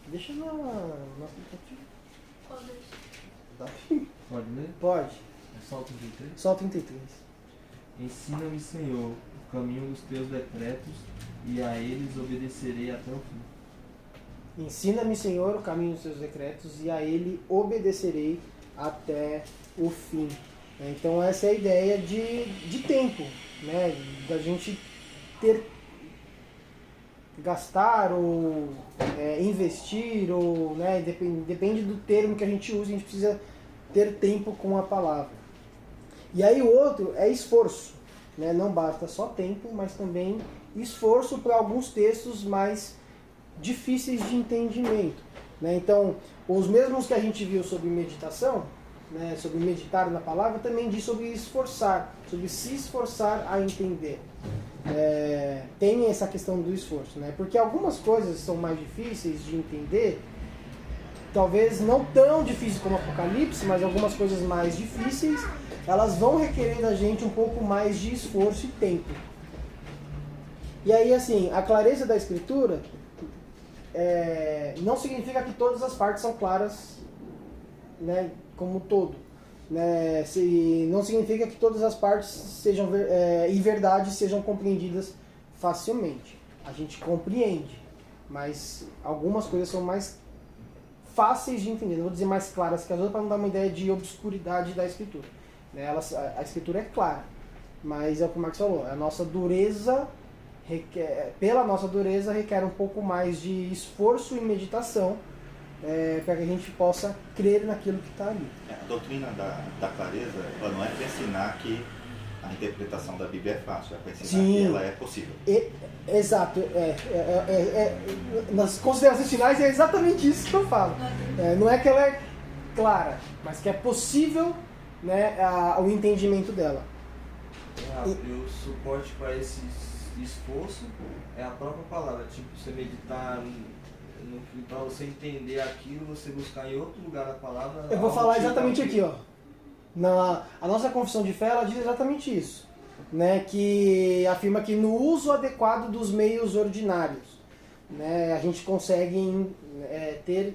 Deixa no aplicativo. Qual deles? Pode ler? Pode. É só o 33? Só o 33. Ensina-me, Senhor, o caminho dos teus decretos, e a eles obedecerei até o fim. Ensina-me, Senhor, o caminho dos teus decretos, e a ele obedecerei até o fim. Então essa é a ideia de tempo, né? Da gente gastar ou investir, ou, né, depende do termo que a gente usa, a gente precisa ter tempo com a palavra. E aí o outro é esforço, né? Não basta só tempo, mas também esforço para alguns textos mais difíceis de entendimento. Né? Então, os mesmos que a gente viu sobre meditação, né, sobre meditar na palavra, também diz sobre esforçar, sobre se esforçar a entender. Tem essa questão do esforço, né? Porque algumas coisas são mais difíceis de entender, talvez não tão difíceis como Apocalipse, mas algumas coisas mais difíceis, elas vão requerer da gente um pouco mais de esforço e tempo. E aí, assim, a clareza da Escritura não significa que todas as partes são claras, né, como um todo. Né? Não significa que todas as partes sejam e verdades sejam compreendidas facilmente. A gente compreende, mas algumas coisas são mais fáceis de entender. Não vou dizer mais claras que as outras para não dar uma ideia de obscuridade da Escritura. Né? A Escritura é clara, mas é o que o Marcos falou, a nossa dureza pela nossa dureza requer um pouco mais de esforço e meditação para que a gente possa crer naquilo que está ali. A doutrina da clareza, ela não é para ensinar que a interpretação da Bíblia é fácil, é para ensinar que ela é possível. Exato. Nas considerações finais é exatamente isso que eu falo. Não é que ela é clara, mas que é possível, né, o entendimento dela. E o suporte para esse esforço é a própria palavra. Tipo, você meditar para você entender aquilo, você buscar em outro lugar a palavra. Eu vou falar exatamente aqui, ó. A nossa confissão de fé, ela diz exatamente isso, né? Que afirma que no uso adequado dos meios ordinários, né, a gente consegue ter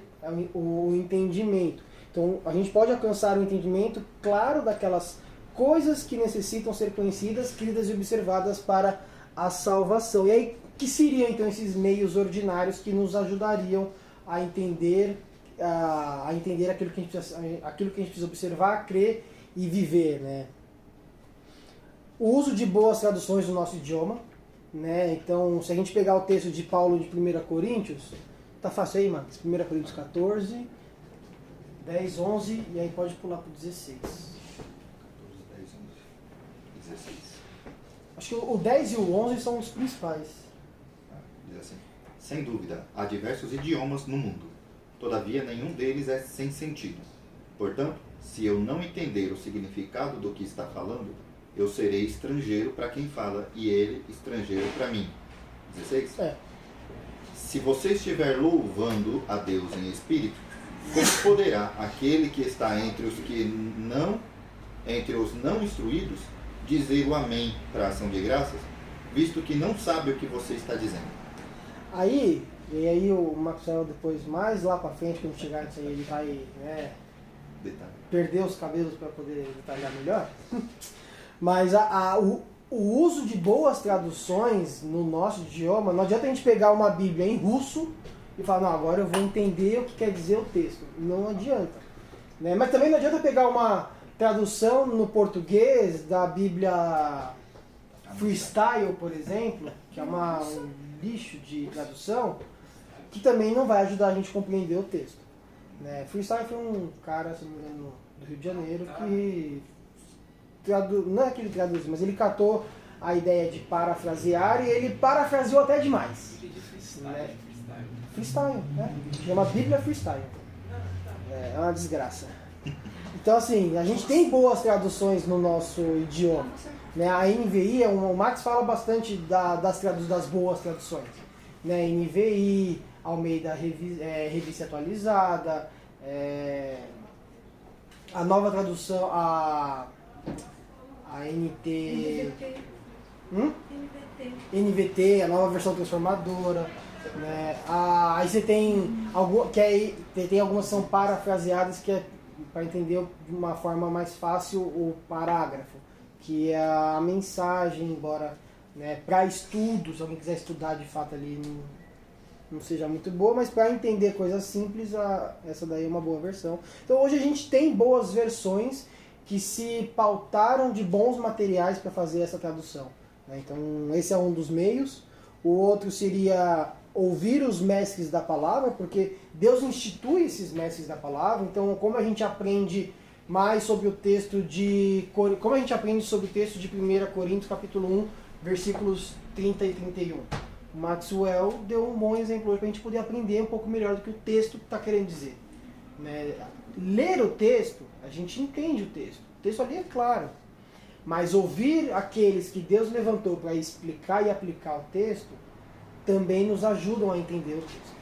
o entendimento. Então, a gente pode alcançar o entendimento claro daquelas coisas que necessitam ser conhecidas, cridas e observadas para a salvação. E aí, que seriam então esses meios ordinários que nos ajudariam a entender aquilo que a gente precisa observar, crer e viver, né? O uso de boas traduções do nosso idioma, né? Então, se a gente pegar o texto de Paulo de 1 Coríntios, Tá fácil aí, Max? 1 Coríntios 14, 10, 11 e aí pode pular pro 16. 14, 10, 11, 16. Acho que o 10 e o 11 são os principais. Diz assim: sem dúvida, há diversos idiomas no mundo. Todavia, nenhum deles é sem sentido. Portanto, se eu não entender o significado do que está falando, eu serei estrangeiro para quem fala e ele estrangeiro para mim. 16? Se você estiver louvando a Deus em espírito, como poderá aquele que está entre os não instruídos, dizer o amém para a ação de graças, visto que não sabe o que você está dizendo? E aí o Maxwell depois, mais lá pra frente, quando chegar nisso aí, ele vai perder os cabelos para poder detalhar melhor. Mas o uso de boas traduções no nosso idioma, não adianta a gente pegar uma Bíblia em russo e falar, não, agora eu vou entender o que quer dizer o texto. Não adianta. Né? Mas também não adianta pegar uma tradução no português da Bíblia Freestyle, por exemplo, que é um lixo de tradução, que também não vai ajudar a gente a compreender o texto. Né? Freestyle foi um cara, se não me engano, do Rio de Janeiro, que não é que ele traduz, mas ele catou a ideia de parafrasear e ele parafraseou até demais. Né? Freestyle, né? Chama Bíblia Freestyle. É uma desgraça. Então, assim, a gente tem boas traduções no nosso idioma. Né? A NVI, o Max fala bastante das boas traduções. Né? NVI, Almeida Revista Atualizada, a nova tradução, a NVT, a nova versão transformadora. Né? Aí você tem algumas são parafraseadas, que é para entender de uma forma mais fácil o parágrafo, que é a mensagem, embora, né, para estudos, se alguém quiser estudar de fato ali não seja muito boa, mas para entender coisas simples, essa daí é uma boa versão. Então hoje a gente tem boas versões que se pautaram de bons materiais para fazer essa tradução. Né? Então esse é um dos meios. O outro seria ouvir os mestres da palavra, porque Deus institui esses mestres da palavra. Então, como a gente aprende mais sobre o texto de 1 Coríntios capítulo 1, versículos 30 e 31. O Maxwell deu um bom exemplo hoje para a gente poder aprender um pouco melhor do que o texto está querendo dizer. Né? Ler o texto, a gente entende o texto. O texto ali é claro. Mas ouvir aqueles que Deus levantou para explicar e aplicar o texto também nos ajudam a entender o texto.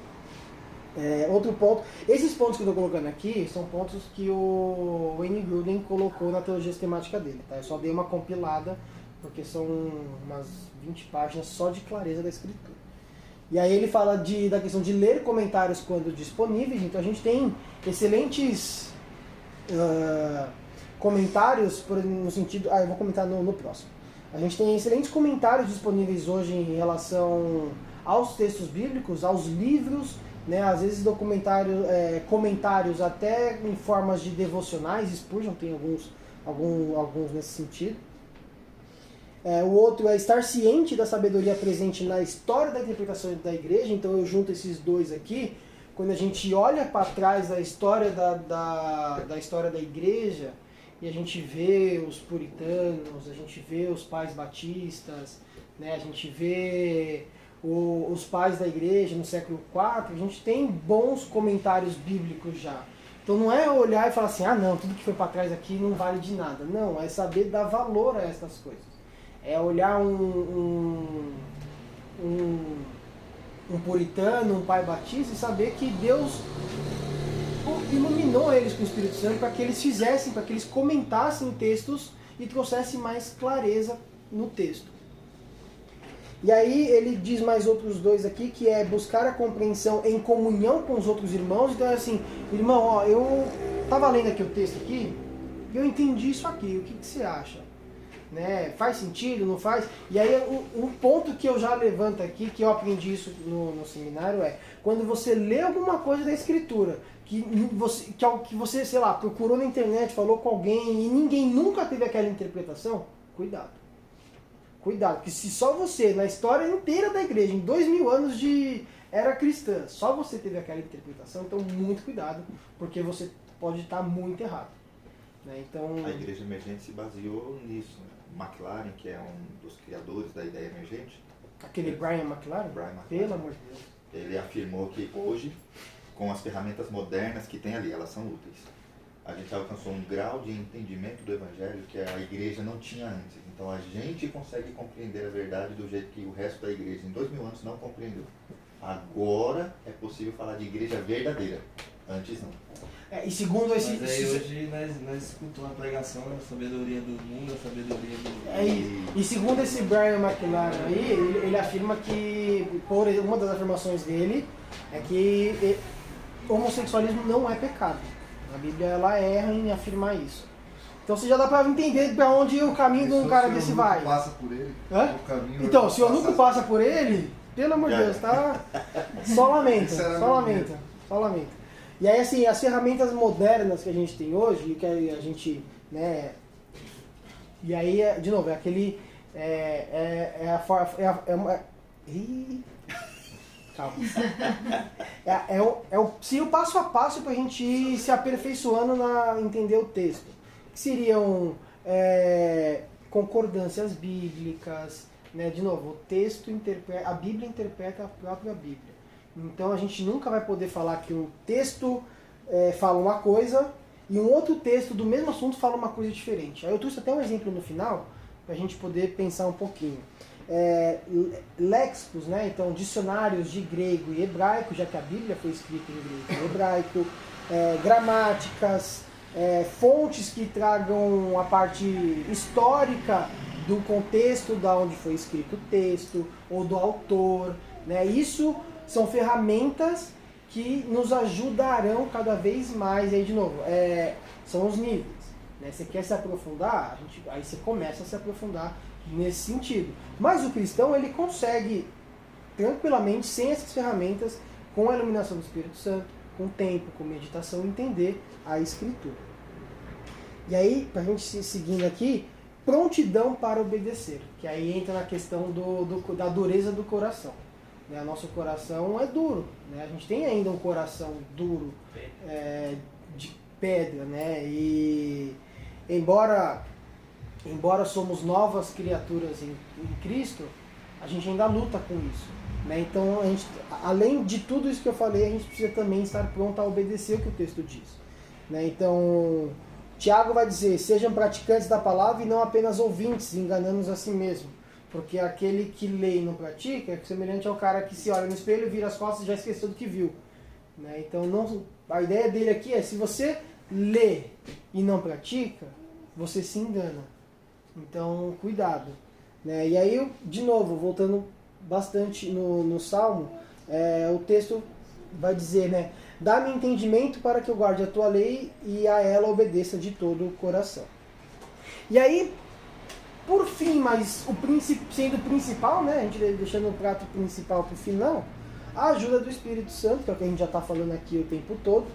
Outro ponto, esses pontos que eu estou colocando aqui são pontos que o Wayne Grudem colocou na teologia sistemática dele. Tá? Eu só dei uma compilada, porque são umas 20 páginas só de clareza da escritura. E aí ele fala da questão de ler comentários quando disponíveis. Então a gente tem excelentes comentários, no sentido... eu vou comentar no próximo. A gente tem excelentes comentários disponíveis hoje em relação aos textos bíblicos, aos livros, né? Às vezes comentários até em formas de devocionais. Spurgeon tem alguns nesse sentido. O outro é estar ciente da sabedoria presente na história da interpretação da igreja. Então eu junto esses dois aqui. Quando a gente olha para trás da história da história da igreja, e a gente vê os puritanos, a gente vê os pais batistas, né? A gente vê os pais da igreja no século IV, a gente tem bons comentários bíblicos já. Então não é olhar e falar assim, não, tudo que foi para trás aqui não vale de nada. Não, é saber dar valor a essas coisas. É olhar um puritano, um pai batista e saber que Deus iluminou eles com o Espírito Santo para que eles fizessem, para que eles comentassem textos e trouxessem mais clareza no texto. E aí ele diz mais outros dois aqui, que é buscar a compreensão em comunhão com os outros irmãos. Então é assim, irmão, eu estava lendo aqui o texto aqui, e eu entendi isso aqui, o que você acha? Né? Faz sentido, não faz? E aí um ponto que eu já levanto aqui, que eu aprendi isso no seminário, é quando você lê alguma coisa da escritura, que você, sei lá, procurou na internet, falou com alguém e ninguém nunca teve aquela interpretação, cuidado. Cuidado, porque se só você, na história inteira da igreja, em 2000 anos de era cristã, só você teve aquela interpretação, então muito cuidado, porque você pode estar muito errado. Né? Então, A igreja emergente se baseou nisso. Né? McLaren, que é um dos criadores da ideia emergente, aquele Brian McLaren, pelo amor de Deus. ele afirmou que hoje, com as ferramentas modernas que tem ali, elas são úteis. A gente alcançou um grau de entendimento do evangelho que a igreja não tinha antes. Então a gente consegue compreender a verdade do jeito que o resto da igreja em 2000 anos não compreendeu. Agora é possível falar de igreja verdadeira. Antes não. E segundo esse... Mas aí hoje nós escutamos a pregação, a sabedoria do mundo, a sabedoria do... E segundo esse Brian McLaren aí, ele afirma que, uma das afirmações dele, é que homossexualismo não é pecado. A Bíblia, ela erra em afirmar isso. Então você já dá pra entender pra onde o caminho de um cara desse vai. Se o passa por ele, Hã? o caminho... Então, se o Eunuco passa por ele, pelo amor de Deus, tá? Só lamenta. E aí, assim, as ferramentas modernas que a gente tem hoje, e que a gente, né... E aí, de novo, é aquele... Calma. Se o passo a passo para a gente ir se aperfeiçoando na entender o texto. Que seriam concordâncias bíblicas, né? De novo, o texto interpreta, a Bíblia interpreta a própria Bíblia. Então a gente nunca vai poder falar que um texto fala uma coisa e um outro texto do mesmo assunto fala uma coisa diferente. Aí eu trouxe até um exemplo no final para a gente poder pensar um pouquinho. Léxicos, né? Então dicionários de grego e hebraico, já que a Bíblia foi escrita em grego e hebraico, gramáticas, fontes que tragam a parte histórica do contexto da onde foi escrito o texto ou do autor, né? Isso são ferramentas que nos ajudarão cada vez mais. E aí, de novo, são os níveis, né? Você quer se aprofundar, aí você começa a se aprofundar nesse sentido. Mas o cristão, ele consegue tranquilamente, sem essas ferramentas, com a iluminação do Espírito Santo, com tempo, com meditação, entender a Escritura. E aí, para a gente seguindo aqui, prontidão para obedecer, que aí entra na questão da dureza do coração. Né? Nosso coração é duro, né? A gente tem ainda um coração duro, de pedra, né? E embora somos novas criaturas em Cristo, a gente ainda luta com isso. Né? Então, além de tudo isso que eu falei, a gente precisa também estar pronto a obedecer o que o texto diz. Né? Então, Tiago vai dizer, sejam praticantes da palavra e não apenas ouvintes, enganando-nos a si mesmo. Porque aquele que lê e não pratica é semelhante ao cara que se olha no espelho, vira as costas e já esqueceu do que viu. Né? Então, a ideia dele aqui é, se você lê e não pratica, você se engana. Então, cuidado. Né? E aí, de novo, voltando bastante no Salmo, o texto vai dizer, né? Dá-me entendimento para que eu guarde a tua lei e a ela obedeça de todo o coração. E aí, por fim, mas sendo o principal, né? A gente deixando o prato principal para o final, a ajuda do Espírito Santo, que é o que a gente já está falando aqui o tempo todo.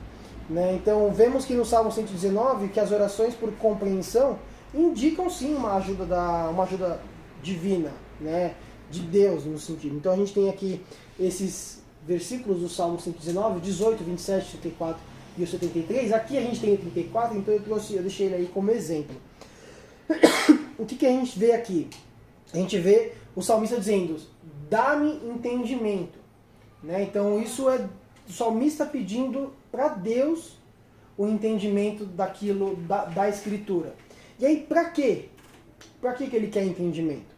Né? Então, vemos que no Salmo 119, que as orações por compreensão indicam sim uma ajuda divina, né, de Deus no sentido. Então a gente tem aqui esses versículos do Salmo 119, 18, 27, 74 e o 73. Aqui a gente tem o 34, então eu deixei ele aí como exemplo. O que a gente vê aqui? A gente vê o salmista dizendo, dá-me entendimento. Né? Então isso é o salmista pedindo para Deus o entendimento daquilo, da Escritura. E aí, para quê? Para que ele quer entendimento?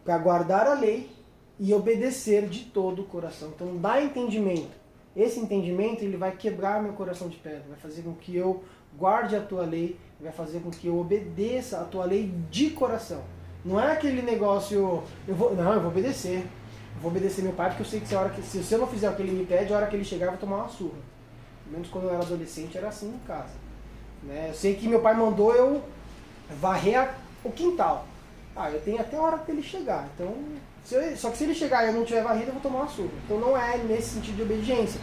Para guardar a lei e obedecer de todo o coração. Então, dá entendimento. Esse entendimento, ele vai quebrar meu coração de pedra, vai fazer com que eu guarde a tua lei, vai fazer com que eu obedeça a tua lei de coração. Não é aquele negócio, eu vou obedecer. Eu vou obedecer meu pai, porque eu sei que se eu não fizer o que ele me pede, a hora que ele chegar, eu vou tomar uma surra. Pelo menos quando eu era adolescente, era assim em casa. Né? Eu sei que meu pai mandou eu varrer o quintal. Eu tenho até a hora que ele chegar. Então, só que se ele chegar e eu não tiver varrido, eu vou tomar uma surra. Então não é nesse sentido de obediência.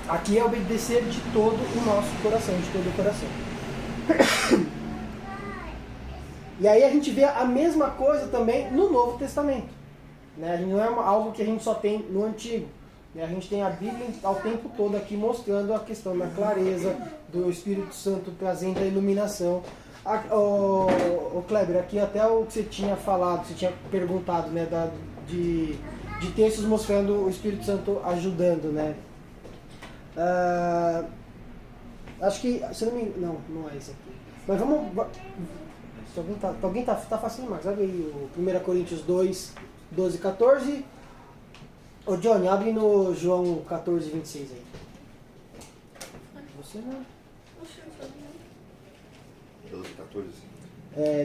Aqui é obedecer de todo o nosso coração, de todo o coração. E aí a gente vê a mesma coisa também no Novo Testamento. Né? Não é algo que a gente só tem no Antigo. E a gente tem a Bíblia ao tempo todo aqui mostrando a questão da clareza, do Espírito Santo trazendo a iluminação. O Kleber, aqui até o que você tinha falado, você tinha perguntado, né, de textos mostrando o Espírito Santo ajudando, né? Acho que, se não me engano, não é esse aqui. Mas vamos... Se alguém tá fácil demais. Abre aí o 1 Coríntios 2, 12 e 14. Ô Johnny, abre no João 14, 26 aí. Você não? 12, 14.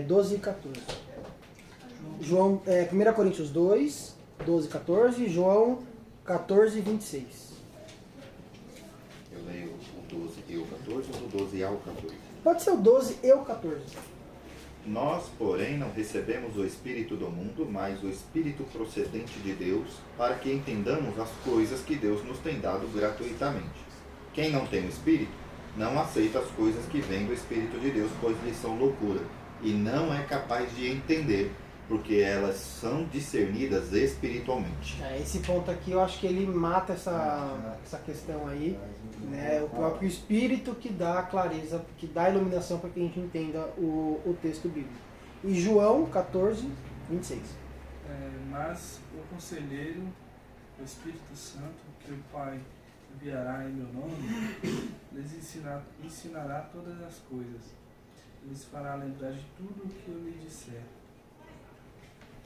12 e 14. João, 1 Coríntios 2, 12 e 14. João 14, 26. Eu leio o 12 e o 14 ou o 12 ao 14? Pode ser o 12 e o 14. Nós, porém, não recebemos o Espírito do mundo, mas o Espírito procedente de Deus, para que entendamos as coisas que Deus nos tem dado gratuitamente. Quem não tem o Espírito, não aceita as coisas que vêm do Espírito de Deus, pois lhes são loucura, e não é capaz de entender, porque elas são discernidas espiritualmente. Esse ponto aqui eu acho que ele mata essa questão aí, né? O próprio Espírito que dá a clareza, que dá a iluminação para que a gente entenda o texto bíblico. E João 14, 26. Mas o Conselheiro, o Espírito Santo, que o Pai enviará em meu nome, lhes ensinará todas as coisas. Lhes fará lembrar de tudo o que eu lhe disser.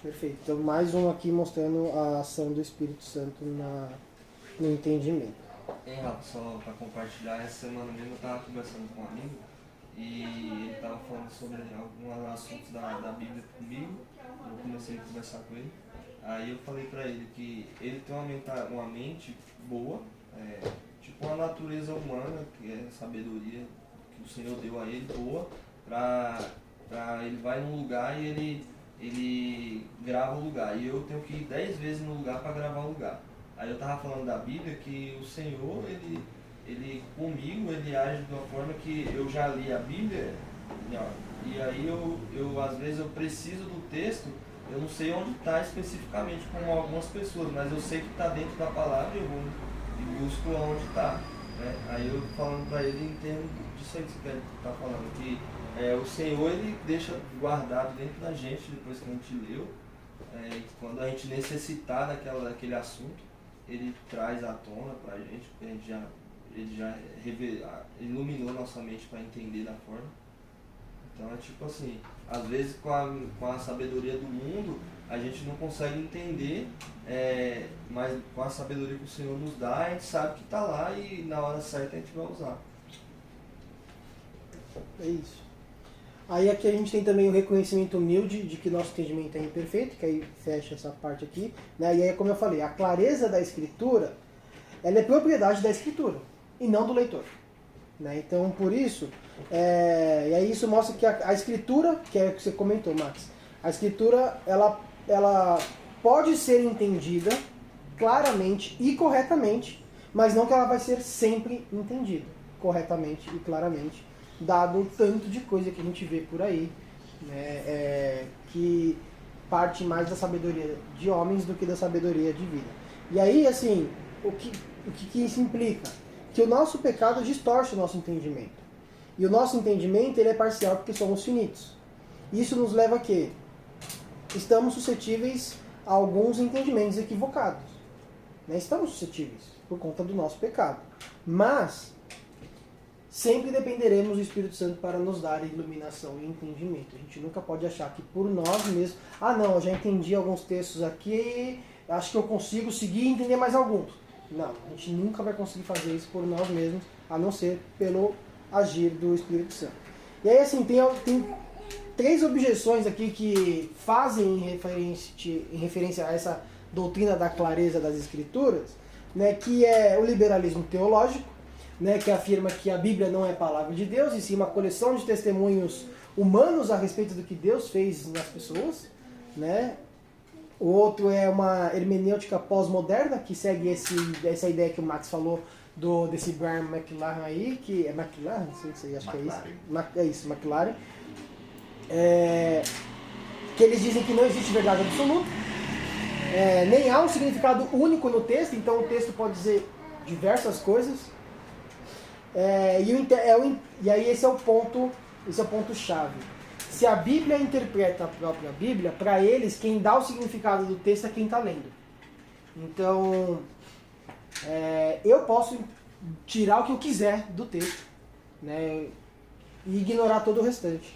Perfeito. Então, mais um aqui mostrando a ação do Espírito Santo no entendimento. Rafa, só para compartilhar, essa semana mesmo eu estava conversando com um amigo e ele estava falando sobre alguns assuntos da Bíblia comigo. Eu comecei a conversar com ele. Aí eu falei para ele que ele tem uma mente boa, tipo uma natureza humana, que é a sabedoria que o Senhor deu a ele, boa, para ele vai num lugar e ele grava o lugar. E eu tenho que ir 10 vezes no lugar para gravar o lugar. Aí eu estava falando da Bíblia que o Senhor, ele comigo, ele age de uma forma que eu já li a Bíblia, e aí eu às vezes eu preciso do texto, eu não sei onde está especificamente com algumas pessoas, mas eu sei que está dentro da palavra e eu vou e busco onde está. Né? Aí eu falando para ele em termos disso aí que você está falando, que o Senhor ele deixa guardado dentro da gente depois que a gente leu, quando a gente necessitar daquele assunto, ele traz à tona para a gente, porque ele já iluminou nossa mente para entender da forma. Então é tipo assim, às vezes com a sabedoria do mundo a gente não consegue entender, mas com a sabedoria que o Senhor nos dá, a gente sabe que está lá e na hora certa a gente vai usar. É isso. Aí aqui a gente tem também o reconhecimento humilde de que nosso entendimento é imperfeito, que aí fecha essa parte aqui, né? E aí, como eu falei, a clareza da Escritura, ela é propriedade da Escritura e não do leitor, né? Então, por isso, e aí isso mostra que a Escritura, que é o que você comentou, Max, a Escritura, ela pode ser entendida claramente e corretamente, mas não que ela vai ser sempre entendida corretamente e claramente, dado o tanto de coisa que a gente vê por aí, né, que parte mais da sabedoria de homens do que da sabedoria divina. E aí, assim, o que isso implica? Que o nosso pecado distorce o nosso entendimento. E o nosso entendimento ele é parcial porque somos finitos. Isso nos leva a quê? Estamos suscetíveis a alguns entendimentos equivocados. Né? Estamos suscetíveis por conta do nosso pecado. Mas sempre dependeremos do Espírito Santo para nos dar iluminação e entendimento. A gente nunca pode achar que por nós mesmos, não, eu já entendi alguns textos aqui, acho que eu consigo seguir e entender mais alguns. Não, a gente nunca vai conseguir fazer isso por nós mesmos, a não ser pelo agir do Espírito Santo. E aí, assim, tem 3 objeções aqui que fazem em referência a essa doutrina da clareza das Escrituras, né, que é o liberalismo teológico, né, que afirma que a Bíblia não é palavra de Deus, e sim uma coleção de testemunhos humanos a respeito do que Deus fez nas pessoas. Né? O outro é uma hermenêutica pós-moderna, que segue essa ideia que o Max falou, desse Brian McLaren aí, que é McLaren, não sei, acho McLaren. Que é isso. McLaren. Que eles dizem que não existe verdade absoluta, Nem há um significado único no texto, então o texto pode dizer diversas coisas. E aí esse é o ponto chave. Se a Bíblia interpreta a própria Bíblia, para eles quem dá o significado do texto é quem está lendo. Então eu posso tirar o que eu quiser do texto, né, e ignorar todo o restante.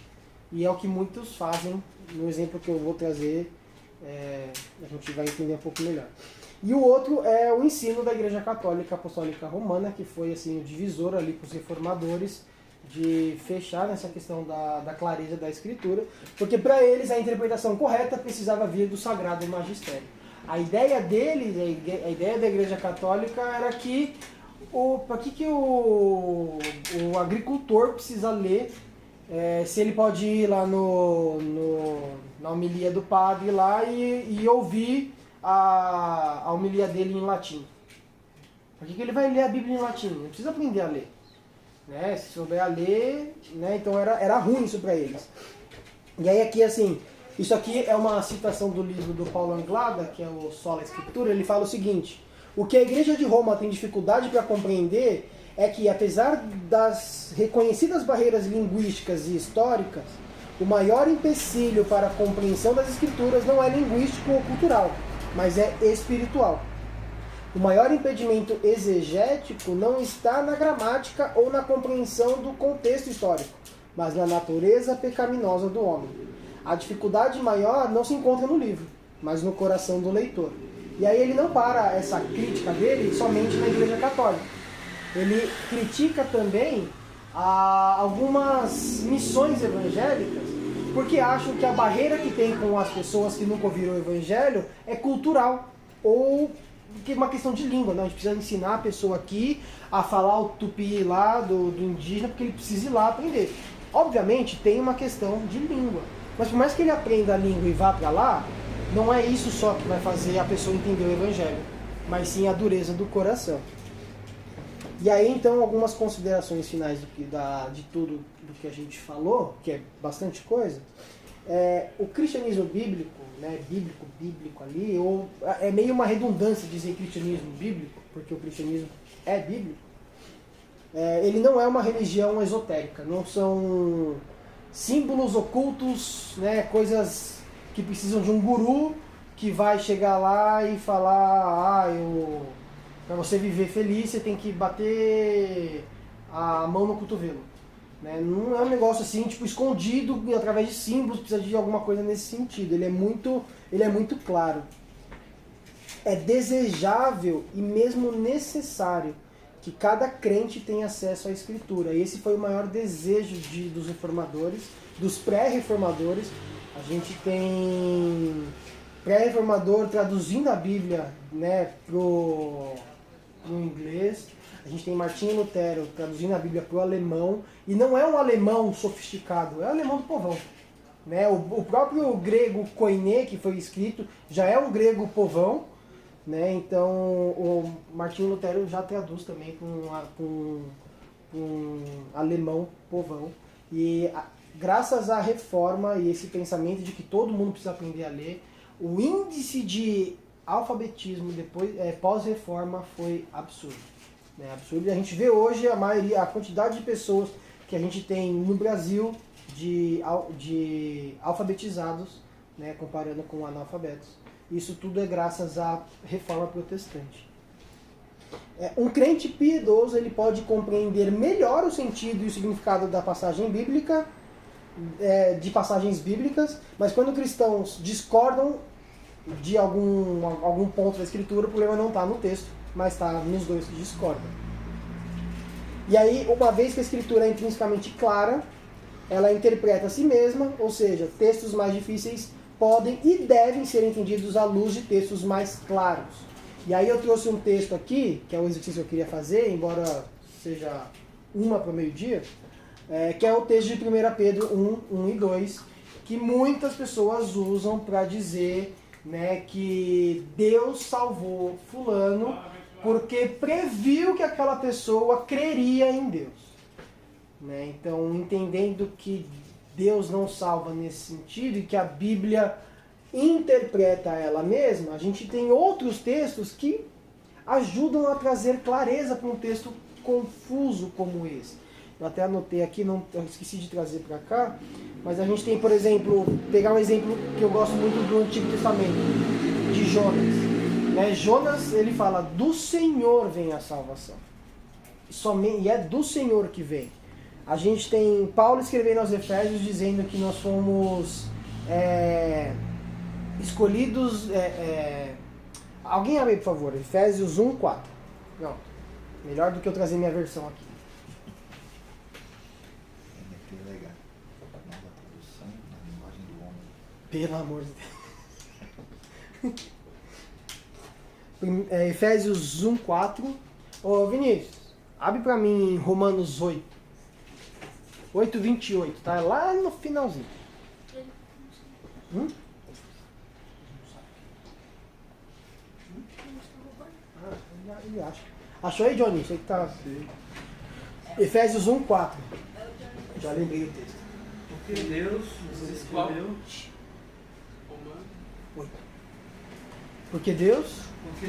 E é o que muitos fazem. No exemplo que eu vou trazer, a gente vai entender um pouco melhor. E o outro é o ensino da Igreja Católica Apostólica Romana, que foi assim, o divisor ali para os reformadores de fechar nessa questão da clareza da Escritura, porque para eles a interpretação correta precisava vir do Sagrado Magistério. A ideia deles, a ideia da Igreja Católica era que para que o agricultor precisa ler, se ele pode ir lá na homilia do padre lá e ouvir a homilia dele em latim. Por que ele vai ler a Bíblia em latim? Não precisa aprender a ler. Né? Se souber a ler, né? Então era ruim isso para eles. E aí aqui assim, isso aqui é uma citação do livro do Paulo Anglada, que é o Sola Escritura. Ele fala o seguinte: o que a Igreja de Roma tem dificuldade para compreender é que, apesar das reconhecidas barreiras linguísticas e históricas, o maior empecilho para a compreensão das Escrituras não é linguístico ou cultural, mas é espiritual. O maior impedimento exegético não está na gramática ou na compreensão do contexto histórico, mas na natureza pecaminosa do homem. A dificuldade maior não se encontra no livro, mas no coração do leitor. E aí ele não para essa crítica dele somente na Igreja Católica. Ele critica também algumas missões evangélicas, porque acham que a barreira que tem com as pessoas que nunca ouviram o Evangelho é cultural, ou que é uma questão de língua. Não, a gente precisa ensinar a pessoa aqui a falar o tupi lá do indígena, porque ele precisa ir lá aprender. Obviamente tem uma questão de língua, mas por mais que ele aprenda a língua e vá para lá, não é isso só que vai fazer a pessoa entender o Evangelho, mas sim a dureza do coração. E aí então algumas considerações finais de tudo do que a gente falou, que é bastante coisa. O cristianismo bíblico, né, bíblico ali, ou é meio uma redundância dizer cristianismo bíblico, porque o cristianismo é bíblico. Ele não é uma religião esotérica, não são símbolos ocultos, né, coisas que precisam de um guru que vai chegar lá e falar: para você viver feliz você tem que bater a mão no cotovelo. Né? Não é um negócio assim, tipo, escondido através de símbolos, precisa de alguma coisa nesse sentido. Ele é muito claro. É desejável e mesmo necessário que cada crente tenha acesso à Escritura. Esse foi o maior desejo dos reformadores, dos pré-reformadores. A gente tem pré-reformador traduzindo a Bíblia, né, pro inglês. A gente tem Martinho Lutero traduzindo a Bíblia para o alemão, e não é um alemão sofisticado, é o alemão do povão. Né? O próprio grego koiné, que foi escrito, já é um grego povão, né? Então o Martinho Lutero já traduz também para um alemão povão. E graças à reforma e esse pensamento de que todo mundo precisa aprender a ler, o índice de alfabetismo pós-reforma foi absurdo. Absurdo. E a gente vê hoje a quantidade de pessoas que a gente tem no Brasil de alfabetizados, né, comparando com analfabetos. Isso tudo é graças à reforma protestante. Um crente piedoso, ele pode compreender melhor o sentido e o significado da passagem bíblica, de passagens bíblicas, mas quando cristãos discordam de algum ponto da Escritura, o problema não está no texto, mas está nos dois que discordam. E aí, uma vez que a Escritura é intrinsecamente clara, ela interpreta a si mesma, ou seja, textos mais difíceis podem e devem ser entendidos à luz de textos mais claros. E aí eu trouxe um texto aqui, que é o exercício que eu queria fazer, embora seja para o meio-dia, que é o texto de 1 Pedro 1 e 2, que muitas pessoas usam para dizer, né, que Deus salvou fulano porque previu que aquela pessoa creria em Deus. Né? Então, entendendo que Deus não salva nesse sentido e que a Bíblia interpreta ela mesma, a gente tem outros textos que ajudam a trazer clareza para um texto confuso como esse. Eu até anotei aqui, eu esqueci de trazer para cá, mas a gente tem, por exemplo, pegar um exemplo que eu gosto muito do Antigo Testamento, de Jonas. Né? Jonas, ele fala, do Senhor vem a salvação. E é do Senhor que vem. A gente tem Paulo escrevendo aos Efésios dizendo que nós fomos escolhidos... Alguém abre aí, por favor, Efésios 1:4. Pronto. Melhor do que eu trazer minha versão aqui. Legal. Nova tradução na linguagem do homem. Pelo amor de Deus. Efésios 1:4. Ô Vinícius, abre pra mim Romanos 8:28, tá? Lá no finalzinho. Ele acha. Achou aí, Johnny? Você que tá... Efésios 1:4. Já lembrei o texto. Porque Deus nos escolheu. Porque Deus nos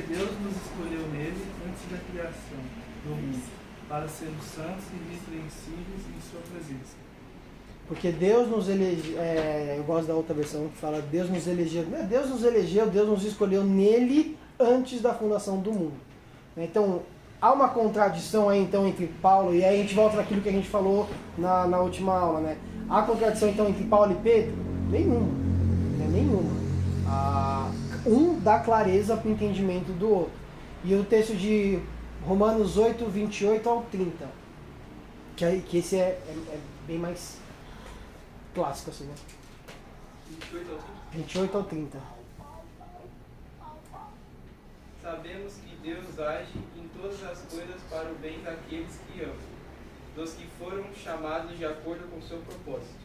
escolheu nele antes da criação do mundo, para sermos santos e irrepreensíveis em sua presença. Porque Deus nos elegeu, eu gosto da outra versão que fala Deus nos elegeu, Deus nos escolheu nele antes da fundação do mundo. Então, há uma contradição aí então entre Paulo, e aí a gente volta naquilo que a gente falou na última aula, né? Há contradição então entre Paulo e Pedro? Nenhuma. Nenhuma. Um dá clareza para o entendimento do outro. E o texto de Romanos 8:28 ao 30, que esse é bem mais clássico assim, né? 28 ao 30. Sabemos que Deus age em todas as coisas para o bem daqueles que amam, dos que foram chamados de acordo com o seu propósito.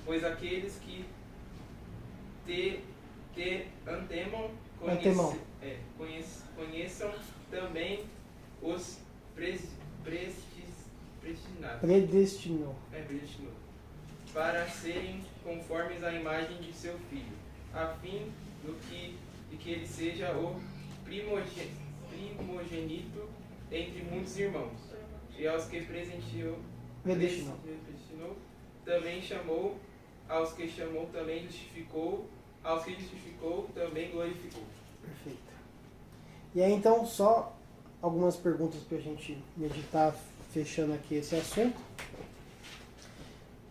Pois aqueles que antemão conheçam também os predestinou para serem conformes à imagem de seu Filho, a fim de que ele seja o primogênito entre muitos irmãos. E aos que predestinou, também chamou, aos que chamou também justificou, aos que justificou também glorificou. Perfeito. E aí então só algumas perguntas para a gente meditar, fechando aqui esse assunto.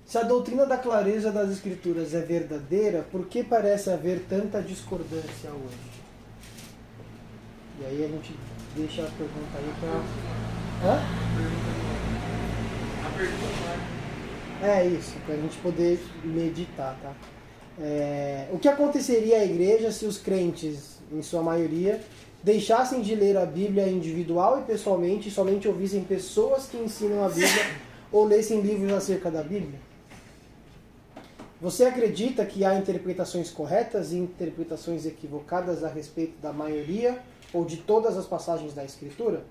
Se a doutrina da clareza das Escrituras é verdadeira, por que parece haver tanta discordância hoje? E aí a gente deixa a pergunta aí para... A pergunta é isso, para a gente poder meditar, tá? O que aconteceria à igreja se os crentes, em sua maioria, deixassem de ler a Bíblia individual e pessoalmente e somente ouvissem pessoas que ensinam a Bíblia ou lessem livros acerca da Bíblia? Você acredita que há interpretações corretas e interpretações equivocadas a respeito da maioria ou de todas as passagens da Escritura?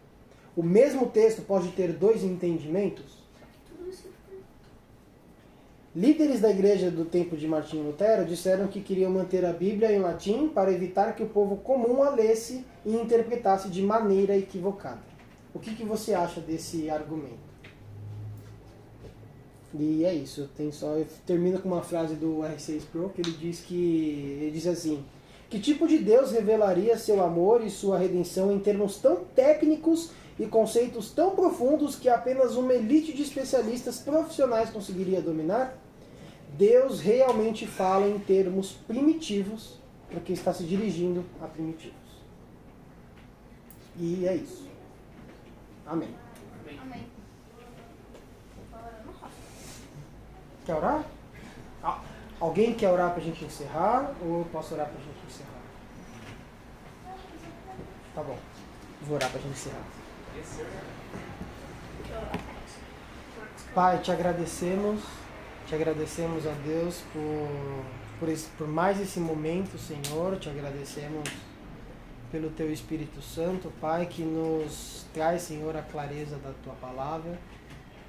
O mesmo texto pode ter dois entendimentos? Líderes da igreja do tempo de Martinho Lutero disseram que queriam manter a Bíblia em latim para evitar que o povo comum a lesse e interpretasse de maneira equivocada. O que você acha desse argumento? E é isso, eu termino com uma frase do R6 Pro, que ele diz assim: que tipo de Deus revelaria seu amor e sua redenção em termos tão técnicos e conceitos tão profundos que apenas uma elite de especialistas profissionais conseguiria dominar? Deus realmente fala em termos primitivos, porque está se dirigindo a primitivos. E é isso. Amém. Amém. Quer orar? Alguém quer orar para a gente encerrar? Ou eu posso orar para a gente encerrar? Tá bom. Vou orar para a gente encerrar. Pai, te agradecemos a Deus por mais esse momento, Senhor. Te agradecemos pelo Teu Espírito Santo, Pai, que nos traz, Senhor, a clareza da Tua palavra.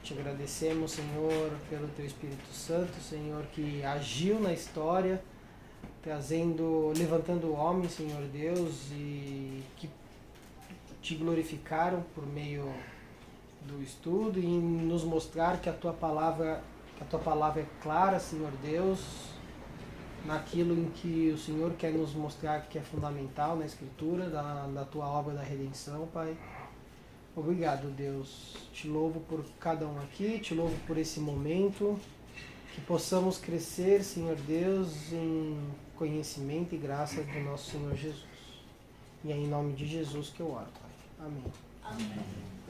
Te agradecemos, Senhor, pelo Teu Espírito Santo, Senhor, que agiu na história levantando homens, Senhor Deus, e que te glorificaram por meio do estudo e nos mostrar que a tua palavra é clara, Senhor Deus, naquilo em que o Senhor quer nos mostrar que é fundamental na Escritura, da tua obra da redenção, Pai. Obrigado, Deus. Te louvo por cada um aqui, te louvo por esse momento, que possamos crescer, Senhor Deus, em conhecimento e graça do nosso Senhor Jesus. E é em nome de Jesus que eu oro, Pai. Amém. Amém.